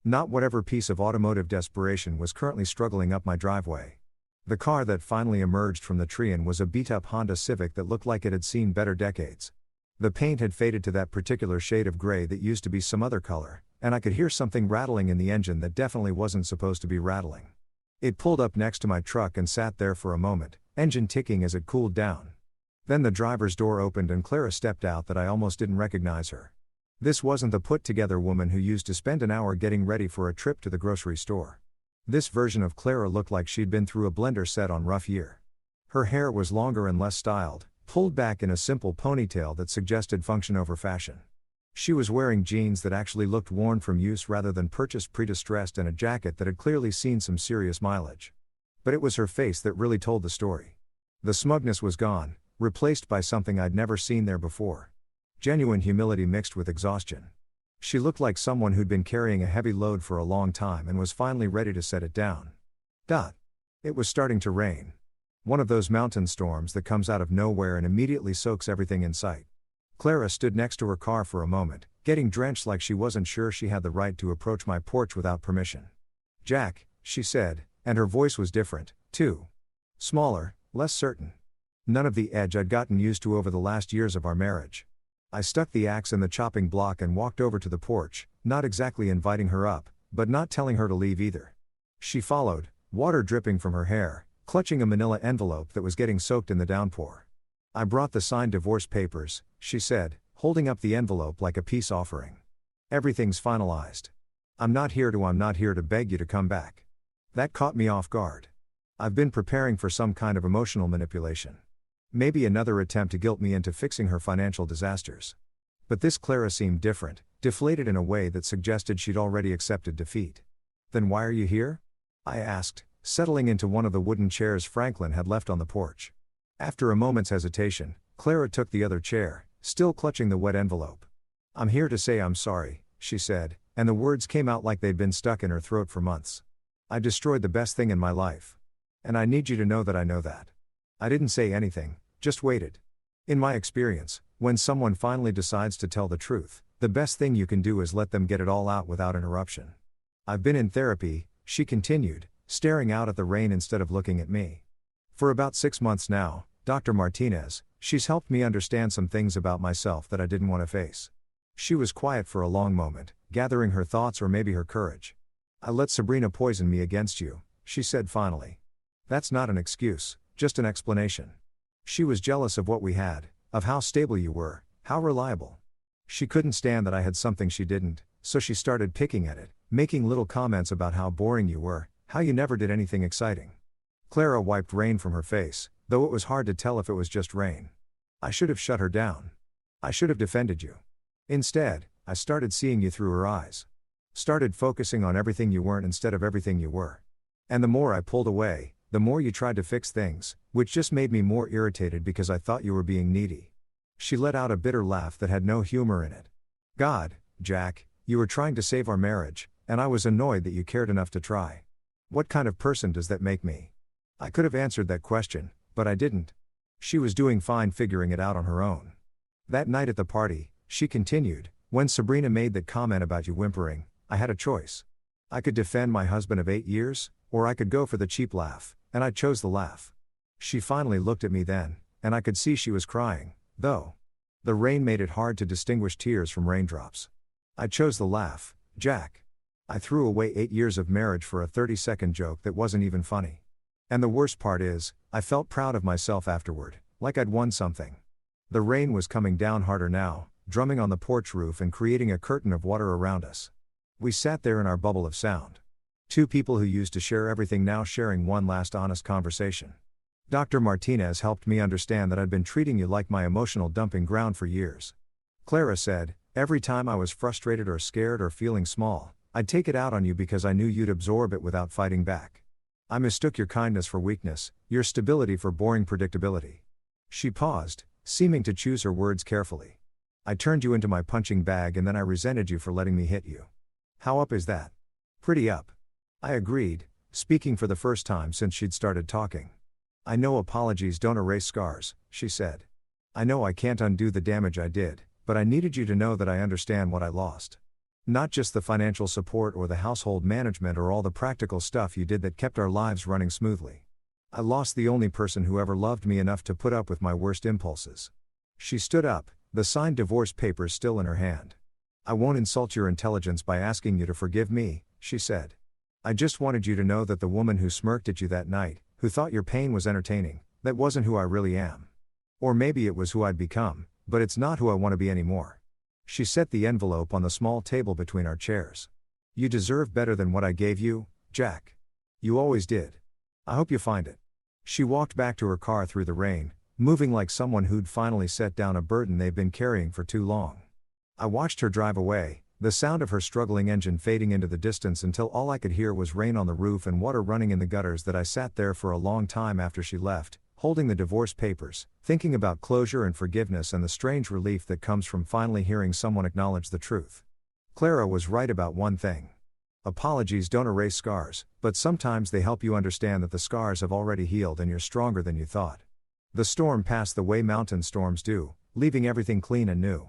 Not whatever piece of automotive desperation was currently struggling up my driveway. The car that finally emerged from the tree was a beat-up Honda Civic that looked like it had seen better decades. The paint had faded to that particular shade of gray that used to be some other color, and I could hear something rattling in the engine that definitely wasn't supposed to be rattling. It pulled up next to my truck and sat there for a moment, engine ticking as it cooled down. Then the driver's door opened and Clara stepped out that I almost didn't recognize her. This wasn't the put-together woman who used to spend an hour getting ready for a trip to the grocery store. This version of Clara looked like she'd been through a blender set on rough year. Her hair was longer and less styled, pulled back in a simple ponytail that suggested function over fashion. She was wearing jeans that actually looked worn from use rather than purchased pre-distressed and a jacket that had clearly seen some serious mileage. But it was her face that really told the story. The smugness was gone, replaced by something I'd never seen there before. Genuine humility mixed with exhaustion. She looked like someone who'd been carrying a heavy load for a long time and was finally ready to set it down. It was starting to rain. One of those mountain storms that comes out of nowhere and immediately soaks everything in sight. Clara stood next to her car for a moment, getting drenched like she wasn't sure she had the right to approach my porch without permission. "Jack," she said, and her voice was different, too. Smaller, less certain. None of the edge I'd gotten used to over the last years of our marriage. I stuck the axe in the chopping block and walked over to the porch, not exactly inviting her up, but not telling her to leave either. She followed, water dripping from her hair, clutching a manila envelope that was getting soaked in the downpour. "I brought the signed divorce papers," she said, holding up the envelope like a peace offering. "Everything's finalized. I'm not here to beg you to come back." That caught me off guard. I've been preparing for some kind of emotional manipulation. Maybe another attempt to guilt me into fixing her financial disasters. But this Clara seemed different, deflated in a way that suggested she'd already accepted defeat. "Then why are you here?" I asked, settling into one of the wooden chairs Franklin had left on the porch. After a moment's hesitation, Clara took the other chair, still clutching the wet envelope. "I'm here to say I'm sorry," she said, and the words came out like they'd been stuck in her throat for months. "I destroyed the best thing in my life. And I need you to know that I know that." I didn't say anything, just waited. In my experience, when someone finally decides to tell the truth, the best thing you can do is let them get it all out without interruption. I've been in therapy, she continued, staring out at the rain instead of looking at me. For about 6 months now, Dr. Martinez, she's helped me understand some things about myself that I didn't want to face. She was quiet for a long moment, gathering her thoughts or maybe her courage. I let Sabrina poison me against you, she said finally. That's not an excuse, just an explanation. She was jealous of what we had, of how stable you were, how reliable. She couldn't stand that I had something she didn't, so she started picking at it, making little comments about how boring you were, how you never did anything exciting. Clara wiped rain from her face, though it was hard to tell if it was just rain. I should have shut her down. I should have defended you. Instead, I started seeing you through her eyes. Started focusing on everything you weren't instead of everything you were. And the more I pulled away, the more you tried to fix things, which just made me more irritated because I thought you were being needy. She let out a bitter laugh that had no humor in it. God, Jack, you were trying to save our marriage, and I was annoyed that you cared enough to try. What kind of person does that make me? I could have answered that question, but I didn't. She was doing fine figuring it out on her own. That night at the party, she continued, when Sabrina made that comment about you whimpering, I had a choice. I could defend my husband of 8 years, or I could go for the cheap laugh, and I chose the laugh. She finally looked at me then, and I could see she was crying, though. The rain made it hard to distinguish tears from raindrops. I chose the laugh, Jack. I threw away 8 years of marriage for a 30-second joke that wasn't even funny. And the worst part is, I felt proud of myself afterward, like I'd won something. The rain was coming down harder now, drumming on the porch roof and creating a curtain of water around us. We sat there in our bubble of sound. Two people who used to share everything now sharing one last honest conversation. Dr. Martinez helped me understand that I'd been treating you like my emotional dumping ground for years. Clara said, every time I was frustrated or scared or feeling small, I'd take it out on you because I knew you'd absorb it without fighting back. I mistook your kindness for weakness, your stability for boring predictability. She paused, seeming to choose her words carefully. I turned you into my punching bag and then I resented you for letting me hit you. How up is that? Pretty up. I agreed, speaking for the first time since she'd started talking. I know apologies don't erase scars, she said. I know I can't undo the damage I did, but I needed you to know that I understand what I lost. Not just the financial support or the household management or all the practical stuff you did that kept our lives running smoothly. I lost the only person who ever loved me enough to put up with my worst impulses. She stood up, the signed divorce papers still in her hand. I won't insult your intelligence by asking you to forgive me, she said. I just wanted you to know that the woman who smirked at you that night, who thought your pain was entertaining, that wasn't who I really am. Or maybe it was who I'd become, but it's not who I want to be anymore. She set the envelope on the small table between our chairs. You deserve better than what I gave you, Jack. You always did. I hope you find it. She walked back to her car through the rain, moving like someone who'd finally set down a burden they've been carrying for too long. I watched her drive away, the sound of her struggling engine fading into the distance until all I could hear was rain on the roof and water running in the gutters. That I sat there for a long time after she left, holding the divorce papers, thinking about closure and forgiveness and the strange relief that comes from finally hearing someone acknowledge the truth. Clara was right about one thing. Apologies don't erase scars, but sometimes they help you understand that the scars have already healed and you're stronger than you thought. The storm passed the way mountain storms do, leaving everything clean and new.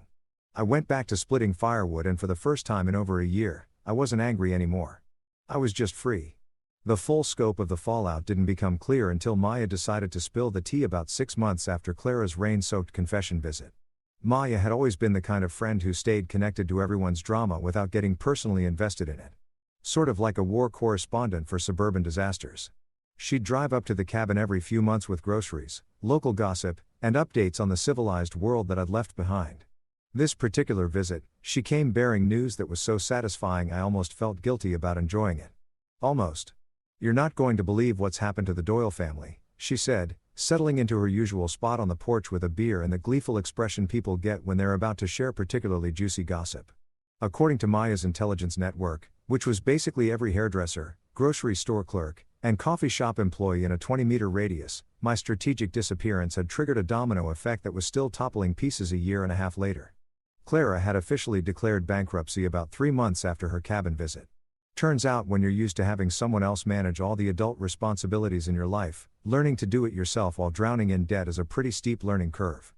I went back to splitting firewood and for the first time in over a year, I wasn't angry anymore. I was just free. The full scope of the fallout didn't become clear until Maya decided to spill the tea about 6 months after Clara's rain-soaked confession visit. Maya had always been the kind of friend who stayed connected to everyone's drama without getting personally invested in it. Sort of like a war correspondent for suburban disasters. She'd drive up to the cabin every few months with groceries, local gossip, and updates on the civilized world that I'd left behind. This particular visit, she came bearing news that was so satisfying I almost felt guilty about enjoying it. Almost. You're not going to believe what's happened to the Doyle family, she said, settling into her usual spot on the porch with a beer and the gleeful expression people get when they're about to share particularly juicy gossip. According to Maya's intelligence network, which was basically every hairdresser, grocery store clerk, and coffee shop employee in a 20-meter radius, my strategic disappearance had triggered a domino effect that was still toppling pieces a year and a half later. Clara had officially declared bankruptcy about 3 months after her cabin visit. Turns out when you're used to having someone else manage all the adult responsibilities in your life, learning to do it yourself while drowning in debt is a pretty steep learning curve.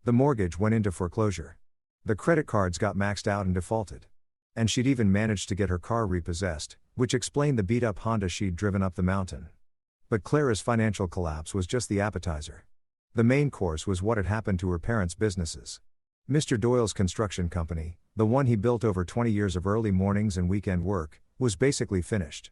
The mortgage went into foreclosure. The credit cards got maxed out and defaulted. And she'd even managed to get her car repossessed, which explained the beat-up Honda she'd driven up the mountain. But Clara's financial collapse was just the appetizer. The main course was what had happened to her parents' businesses. Mr. Doyle's construction company, the one he built over 20 years of early mornings and weekend work, was basically finished.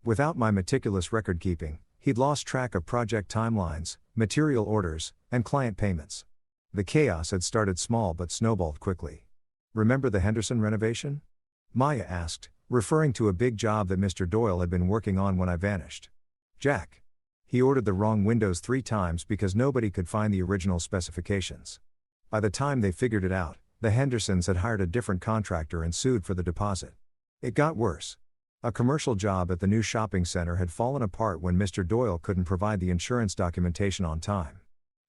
Without my meticulous record-keeping, he'd lost track of project timelines, material orders, and client payments. The chaos had started small but snowballed quickly. "Remember the Henderson renovation?" Maya asked, referring to a big job that Mr. Doyle had been working on when I vanished. "Jack. He ordered the wrong windows 3 times because nobody could find the original specifications. By the time they figured it out, the Hendersons had hired a different contractor and sued for the deposit. It got worse. A commercial job at the new shopping center had fallen apart when Mr. Doyle couldn't provide the insurance documentation on time.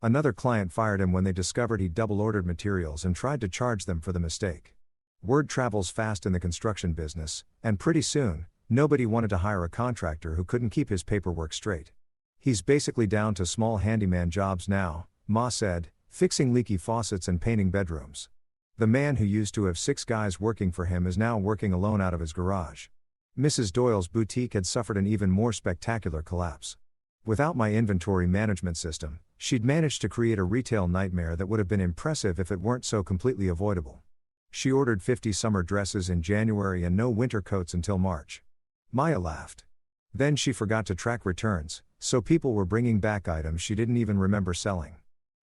Another client fired him when they discovered he'd double-ordered materials and tried to charge them for the mistake. Word travels fast in the construction business, and pretty soon, nobody wanted to hire a contractor who couldn't keep his paperwork straight. He's basically down to small handyman jobs now," Ma said, fixing leaky faucets and painting bedrooms. The man who used to have 6 guys working for him is now working alone out of his garage. Mrs. Doyle's boutique had suffered an even more spectacular collapse. Without my inventory management system, she'd managed to create a retail nightmare that would have been impressive if it weren't so completely avoidable. She ordered 50 summer dresses in January and no winter coats until March. Maya laughed. Then she forgot to track returns, so people were bringing back items she didn't even remember selling.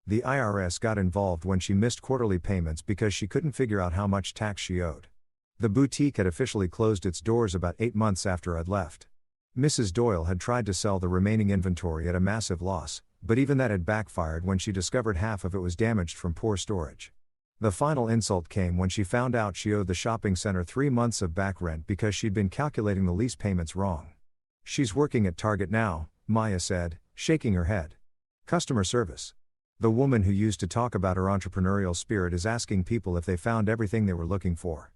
The IRS got involved when she missed quarterly payments because she couldn't figure out how much tax she owed. The boutique had officially closed its doors about 8 months after I'd left. Mrs. Doyle had tried to sell the remaining inventory at a massive loss, but even that had backfired when she discovered half of it was damaged from poor storage. The final insult came when she found out she owed the shopping center 3 months of back rent because she'd been calculating the lease payments wrong. "She's working at Target now," Maya said, shaking her head. "Customer service. The woman who used to talk about her entrepreneurial spirit is asking people if they found everything they were looking for."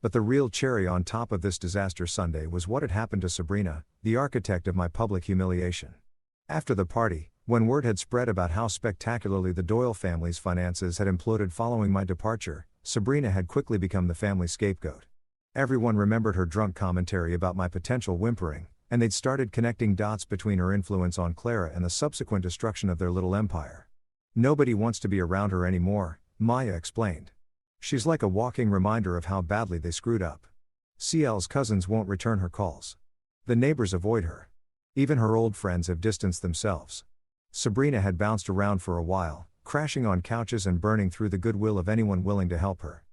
But the real cherry on top of this disaster Sunday was what had happened to Sabrina, the architect of my public humiliation. After the party, when word had spread about how spectacularly the Doyle family's finances had imploded following my departure, Sabrina had quickly become the family scapegoat. Everyone remembered her drunk commentary about my potential whimpering, and they'd started connecting dots between her influence on Clara and the subsequent destruction of their little empire. "Nobody wants to be around her anymore," Maya explained. "She's like a walking reminder of how badly they screwed up. CL's cousins won't return her calls. The neighbors avoid her. Even her old friends have distanced themselves." Sabrina had bounced around for a while, crashing on couches and burning through the goodwill of anyone willing to help her.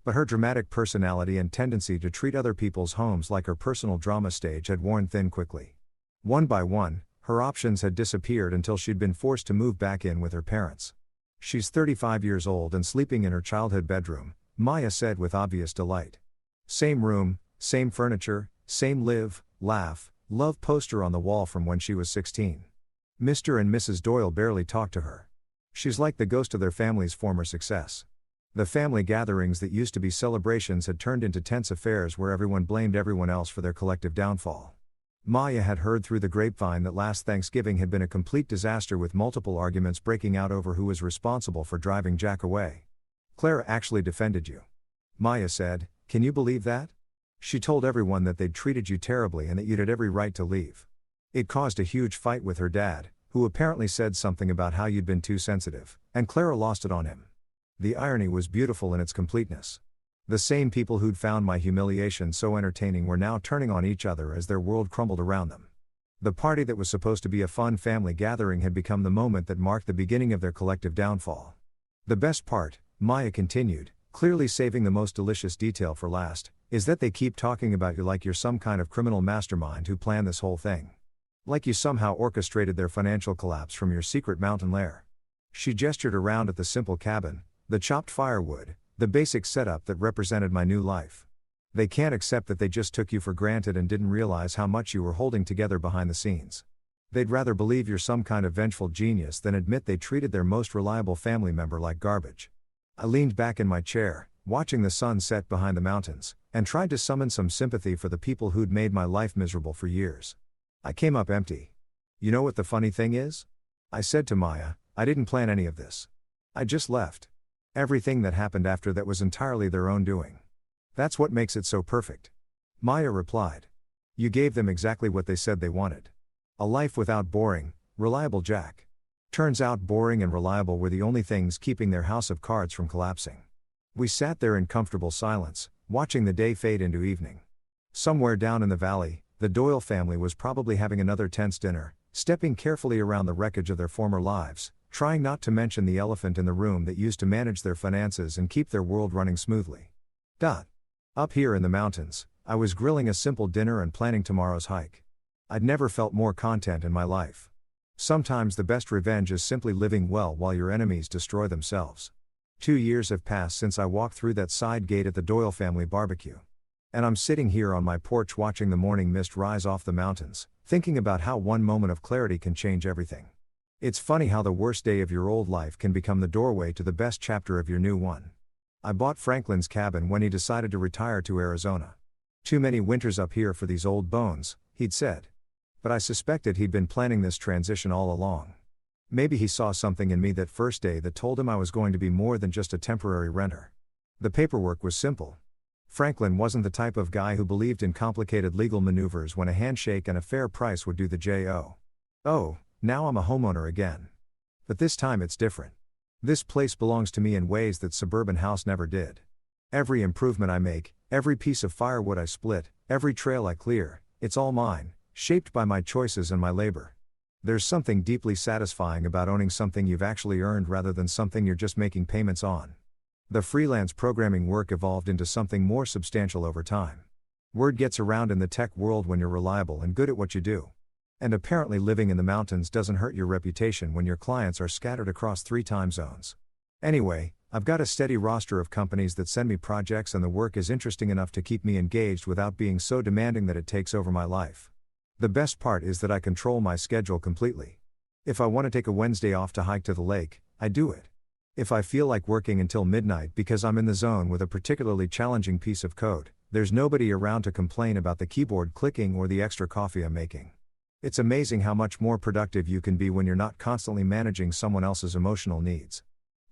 But her dramatic personality and tendency to treat other people's homes like her personal drama stage had worn thin quickly. One by one, her options had disappeared until she'd been forced to move back in with her parents. "She's 35 years old and sleeping in her childhood bedroom," Maya said with obvious delight. "Same room, same furniture, same live, laugh, love poster on the wall from when she was 16. Mr. and Mrs. Doyle barely talk to her. She's like the ghost of their family's former success." The family gatherings that used to be celebrations had turned into tense affairs where everyone blamed everyone else for their collective downfall. Maya had heard through the grapevine that last Thanksgiving had been a complete disaster with multiple arguments breaking out over who was responsible for driving Jack away. "Clara actually defended you," Maya said. "Can you believe that? She told everyone that they'd treated you terribly and that you'd had every right to leave. It caused a huge fight with her dad, who apparently said something about how you'd been too sensitive, and Clara lost it on him." The irony was beautiful in its completeness. The same people who'd found my humiliation so entertaining were now turning on each other as their world crumbled around them. The party that was supposed to be a fun family gathering had become the moment that marked the beginning of their collective downfall. "The best part," Maya continued, clearly saving the most delicious detail for last, "is that they keep talking about you like you're some kind of criminal mastermind who planned this whole thing. Like you somehow orchestrated their financial collapse from your secret mountain lair." She gestured around at the simple cabin, the chopped firewood, the basic setup that represented my new life. "They can't accept that they just took you for granted and didn't realize how much you were holding together behind the scenes. They'd rather believe you're some kind of vengeful genius than admit they treated their most reliable family member like garbage." I leaned back in my chair, watching the sun set behind the mountains, and tried to summon some sympathy for the people who'd made my life miserable for years. I came up empty. "You know what the funny thing is?" I said to Maya, "I didn't plan any of this. I just left. Everything that happened after that was entirely their own doing. That's what makes it so perfect. Maya replied. You gave them exactly what they said they wanted. A life without boring, reliable Jack. Turns out boring and reliable were the only things keeping their house of cards from collapsing. We sat there in comfortable silence, watching the day fade into evening. Somewhere down in the valley, the Doyle family was probably having another tense dinner, stepping carefully around the wreckage of their former lives, trying not to mention the elephant in the room that used to manage their finances and keep their world running smoothly. Up here in the mountains, I was grilling a simple dinner and planning tomorrow's hike. I'd never felt more content in my life. Sometimes the best revenge is simply living well while your enemies destroy themselves. 2 years have passed since I walked through that side gate at the Doyle family barbecue. And I'm sitting here on my porch watching the morning mist rise off the mountains, thinking about how one moment of clarity can change everything. It's funny how the worst day of your old life can become the doorway to the best chapter of your new one. I bought Franklin's cabin when he decided to retire to Arizona. Too many winters up here for these old bones, he'd said. But I suspected he'd been planning this transition all along. Maybe he saw something in me that first day that told him I was going to be more than just a temporary renter. The paperwork was simple. Franklin wasn't the type of guy who believed in complicated legal maneuvers when a handshake and a fair price would do the job. Oh, now I'm a homeowner again. But this time it's different. This place belongs to me in ways that suburban house never did. Every improvement I make, every piece of firewood I split, every trail I clear, it's all mine, shaped by my choices and my labor. There's something deeply satisfying about owning something you've actually earned rather than something you're just making payments on. The freelance programming work evolved into something more substantial over time. Word gets around in the tech world when you're reliable and good at what you do. And apparently living in the mountains doesn't hurt your reputation when your clients are scattered across 3 time zones. Anyway, I've got a steady roster of companies that send me projects and the work is interesting enough to keep me engaged without being so demanding that it takes over my life. The best part is that I control my schedule completely. If I want to take a Wednesday off to hike to the lake, I do it. If I feel like working until midnight because I'm in the zone with a particularly challenging piece of code, there's nobody around to complain about the keyboard clicking or the extra coffee I'm making. It's amazing how much more productive you can be when you're not constantly managing someone else's emotional needs.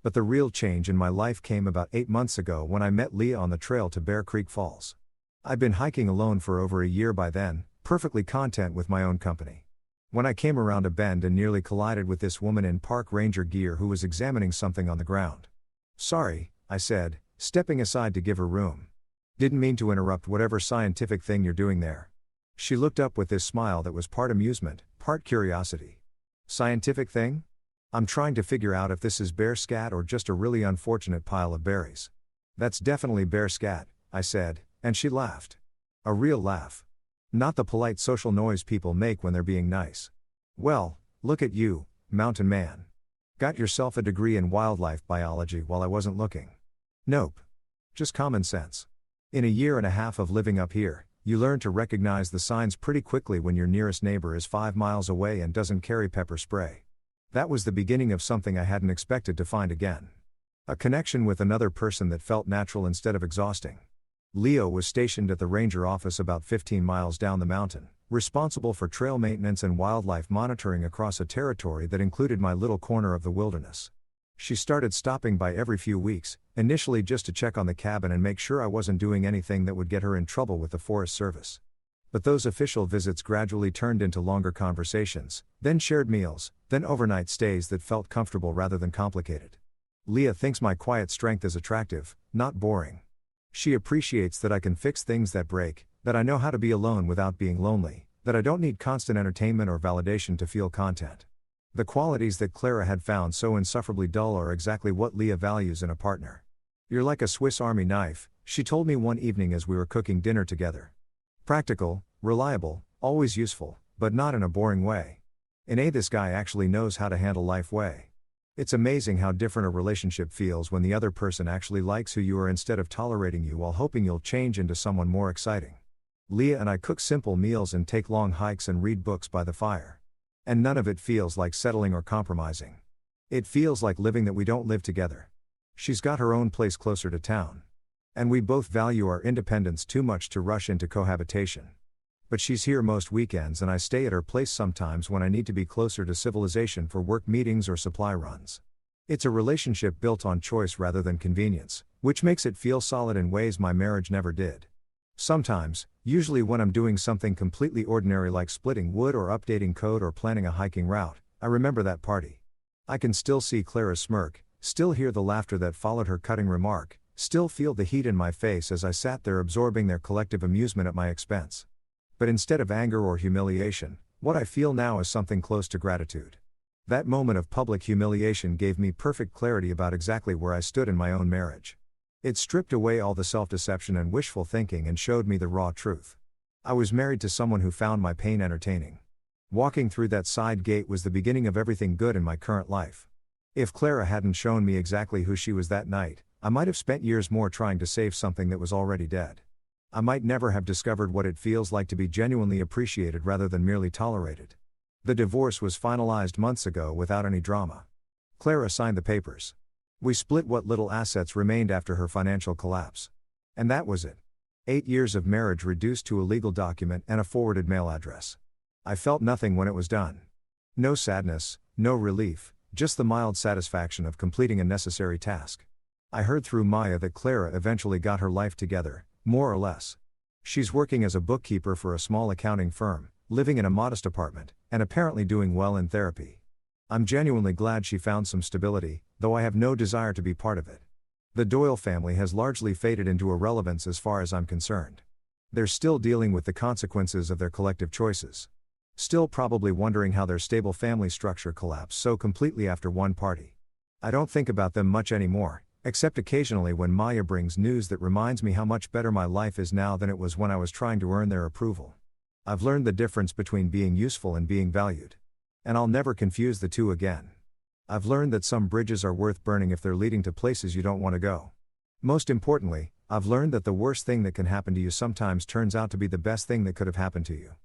But the real change in my life came about 8 months ago when I met Leah on the trail to Bear Creek Falls. I'd been hiking alone for over a year by then, perfectly content with my own company. When I came around a bend and nearly collided with this woman in park ranger gear who was examining something on the ground. Sorry, I said, stepping aside to give her room. Didn't mean to interrupt whatever scientific thing you're doing there. She looked up with this smile that was part amusement, part curiosity. Scientific thing? I'm trying to figure out if this is bear scat or just a really unfortunate pile of berries. That's definitely bear scat, I said, and she laughed. A real laugh. Not the polite social noise people make when they're being nice. Well, look at you, mountain man. Got yourself a degree in wildlife biology while I wasn't looking. Nope. Just common sense. In a year and a half of living up here, you learn to recognize the signs pretty quickly when your nearest neighbor is 5 miles away and doesn't carry pepper spray. That was the beginning of something I hadn't expected to find again. A connection with another person that felt natural instead of exhausting. Leo was stationed at the ranger office about 15 miles down the mountain, responsible for trail maintenance and wildlife monitoring across a territory that included my little corner of the wilderness. She started stopping by every few weeks, initially just to check on the cabin and make sure I wasn't doing anything that would get her in trouble with the Forest Service. But those official visits gradually turned into longer conversations, then shared meals, then overnight stays that felt comfortable rather than complicated. Leah thinks my quiet strength is attractive, not boring. She appreciates that I can fix things that break, that I know how to be alone without being lonely, that I don't need constant entertainment or validation to feel content. The qualities that Clara had found so insufferably dull are exactly what Leah values in a partner. You're like a Swiss Army knife, she told me one evening as we were cooking dinner together. Practical, reliable, always useful, but not in a boring way. This guy actually knows how to handle life way. It's amazing how different a relationship feels when the other person actually likes who you are instead of tolerating you while hoping you'll change into someone more exciting. Leah and I cook simple meals and take long hikes and read books by the fire. And none of it feels like settling or compromising. It feels like living that we don't live together. She's got her own place closer to town. And we both value our independence too much to rush into cohabitation. But she's here most weekends and I stay at her place sometimes when I need to be closer to civilization for work meetings or supply runs. It's a relationship built on choice rather than convenience, which makes it feel solid in ways my marriage never did. Sometimes, usually when I'm doing something completely ordinary like splitting wood or updating code or planning a hiking route, I remember that party. I can still see Clara's smirk, still hear the laughter that followed her cutting remark, still feel the heat in my face as I sat there absorbing their collective amusement at my expense. But instead of anger or humiliation, what I feel now is something close to gratitude. That moment of public humiliation gave me perfect clarity about exactly where I stood in my own marriage. It stripped away all the self-deception and wishful thinking and showed me the raw truth. I was married to someone who found my pain entertaining. Walking through that side gate was the beginning of everything good in my current life. If Clara hadn't shown me exactly who she was that night, I might have spent years more trying to save something that was already dead. I might never have discovered what it feels like to be genuinely appreciated rather than merely tolerated. The divorce was finalized months ago without any drama. Clara signed the papers. We split what little assets remained after her financial collapse. And that was it. 8 years of marriage reduced to a legal document and a forwarded mail address. I felt nothing when it was done. No sadness, no relief, just the mild satisfaction of completing a necessary task. I heard through Maya that Clara eventually got her life together, more or less. She's working as a bookkeeper for a small accounting firm, living in a modest apartment, and apparently doing well in therapy. I'm genuinely glad she found some stability, though I have no desire to be part of it. The Doyle family has largely faded into irrelevance as far as I'm concerned. They're still dealing with the consequences of their collective choices. Still probably wondering how their stable family structure collapsed so completely after one party. I don't think about them much anymore, except occasionally when Maya brings news that reminds me how much better my life is now than it was when I was trying to earn their approval. I've learned the difference between being useful and being valued. And I'll never confuse the two again. I've learned that some bridges are worth burning if they're leading to places you don't want to go. Most importantly, I've learned that the worst thing that can happen to you sometimes turns out to be the best thing that could have happened to you.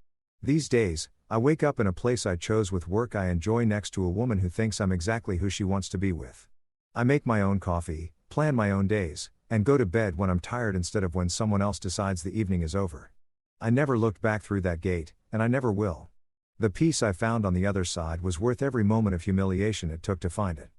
These days, I wake up in a place I chose with work I enjoy next to a woman who thinks I'm exactly who she wants to be with. I make my own coffee, plan my own days, and go to bed when I'm tired instead of when someone else decides the evening is over. I never looked back through that gate, and I never will. The peace I found on the other side was worth every moment of humiliation it took to find it.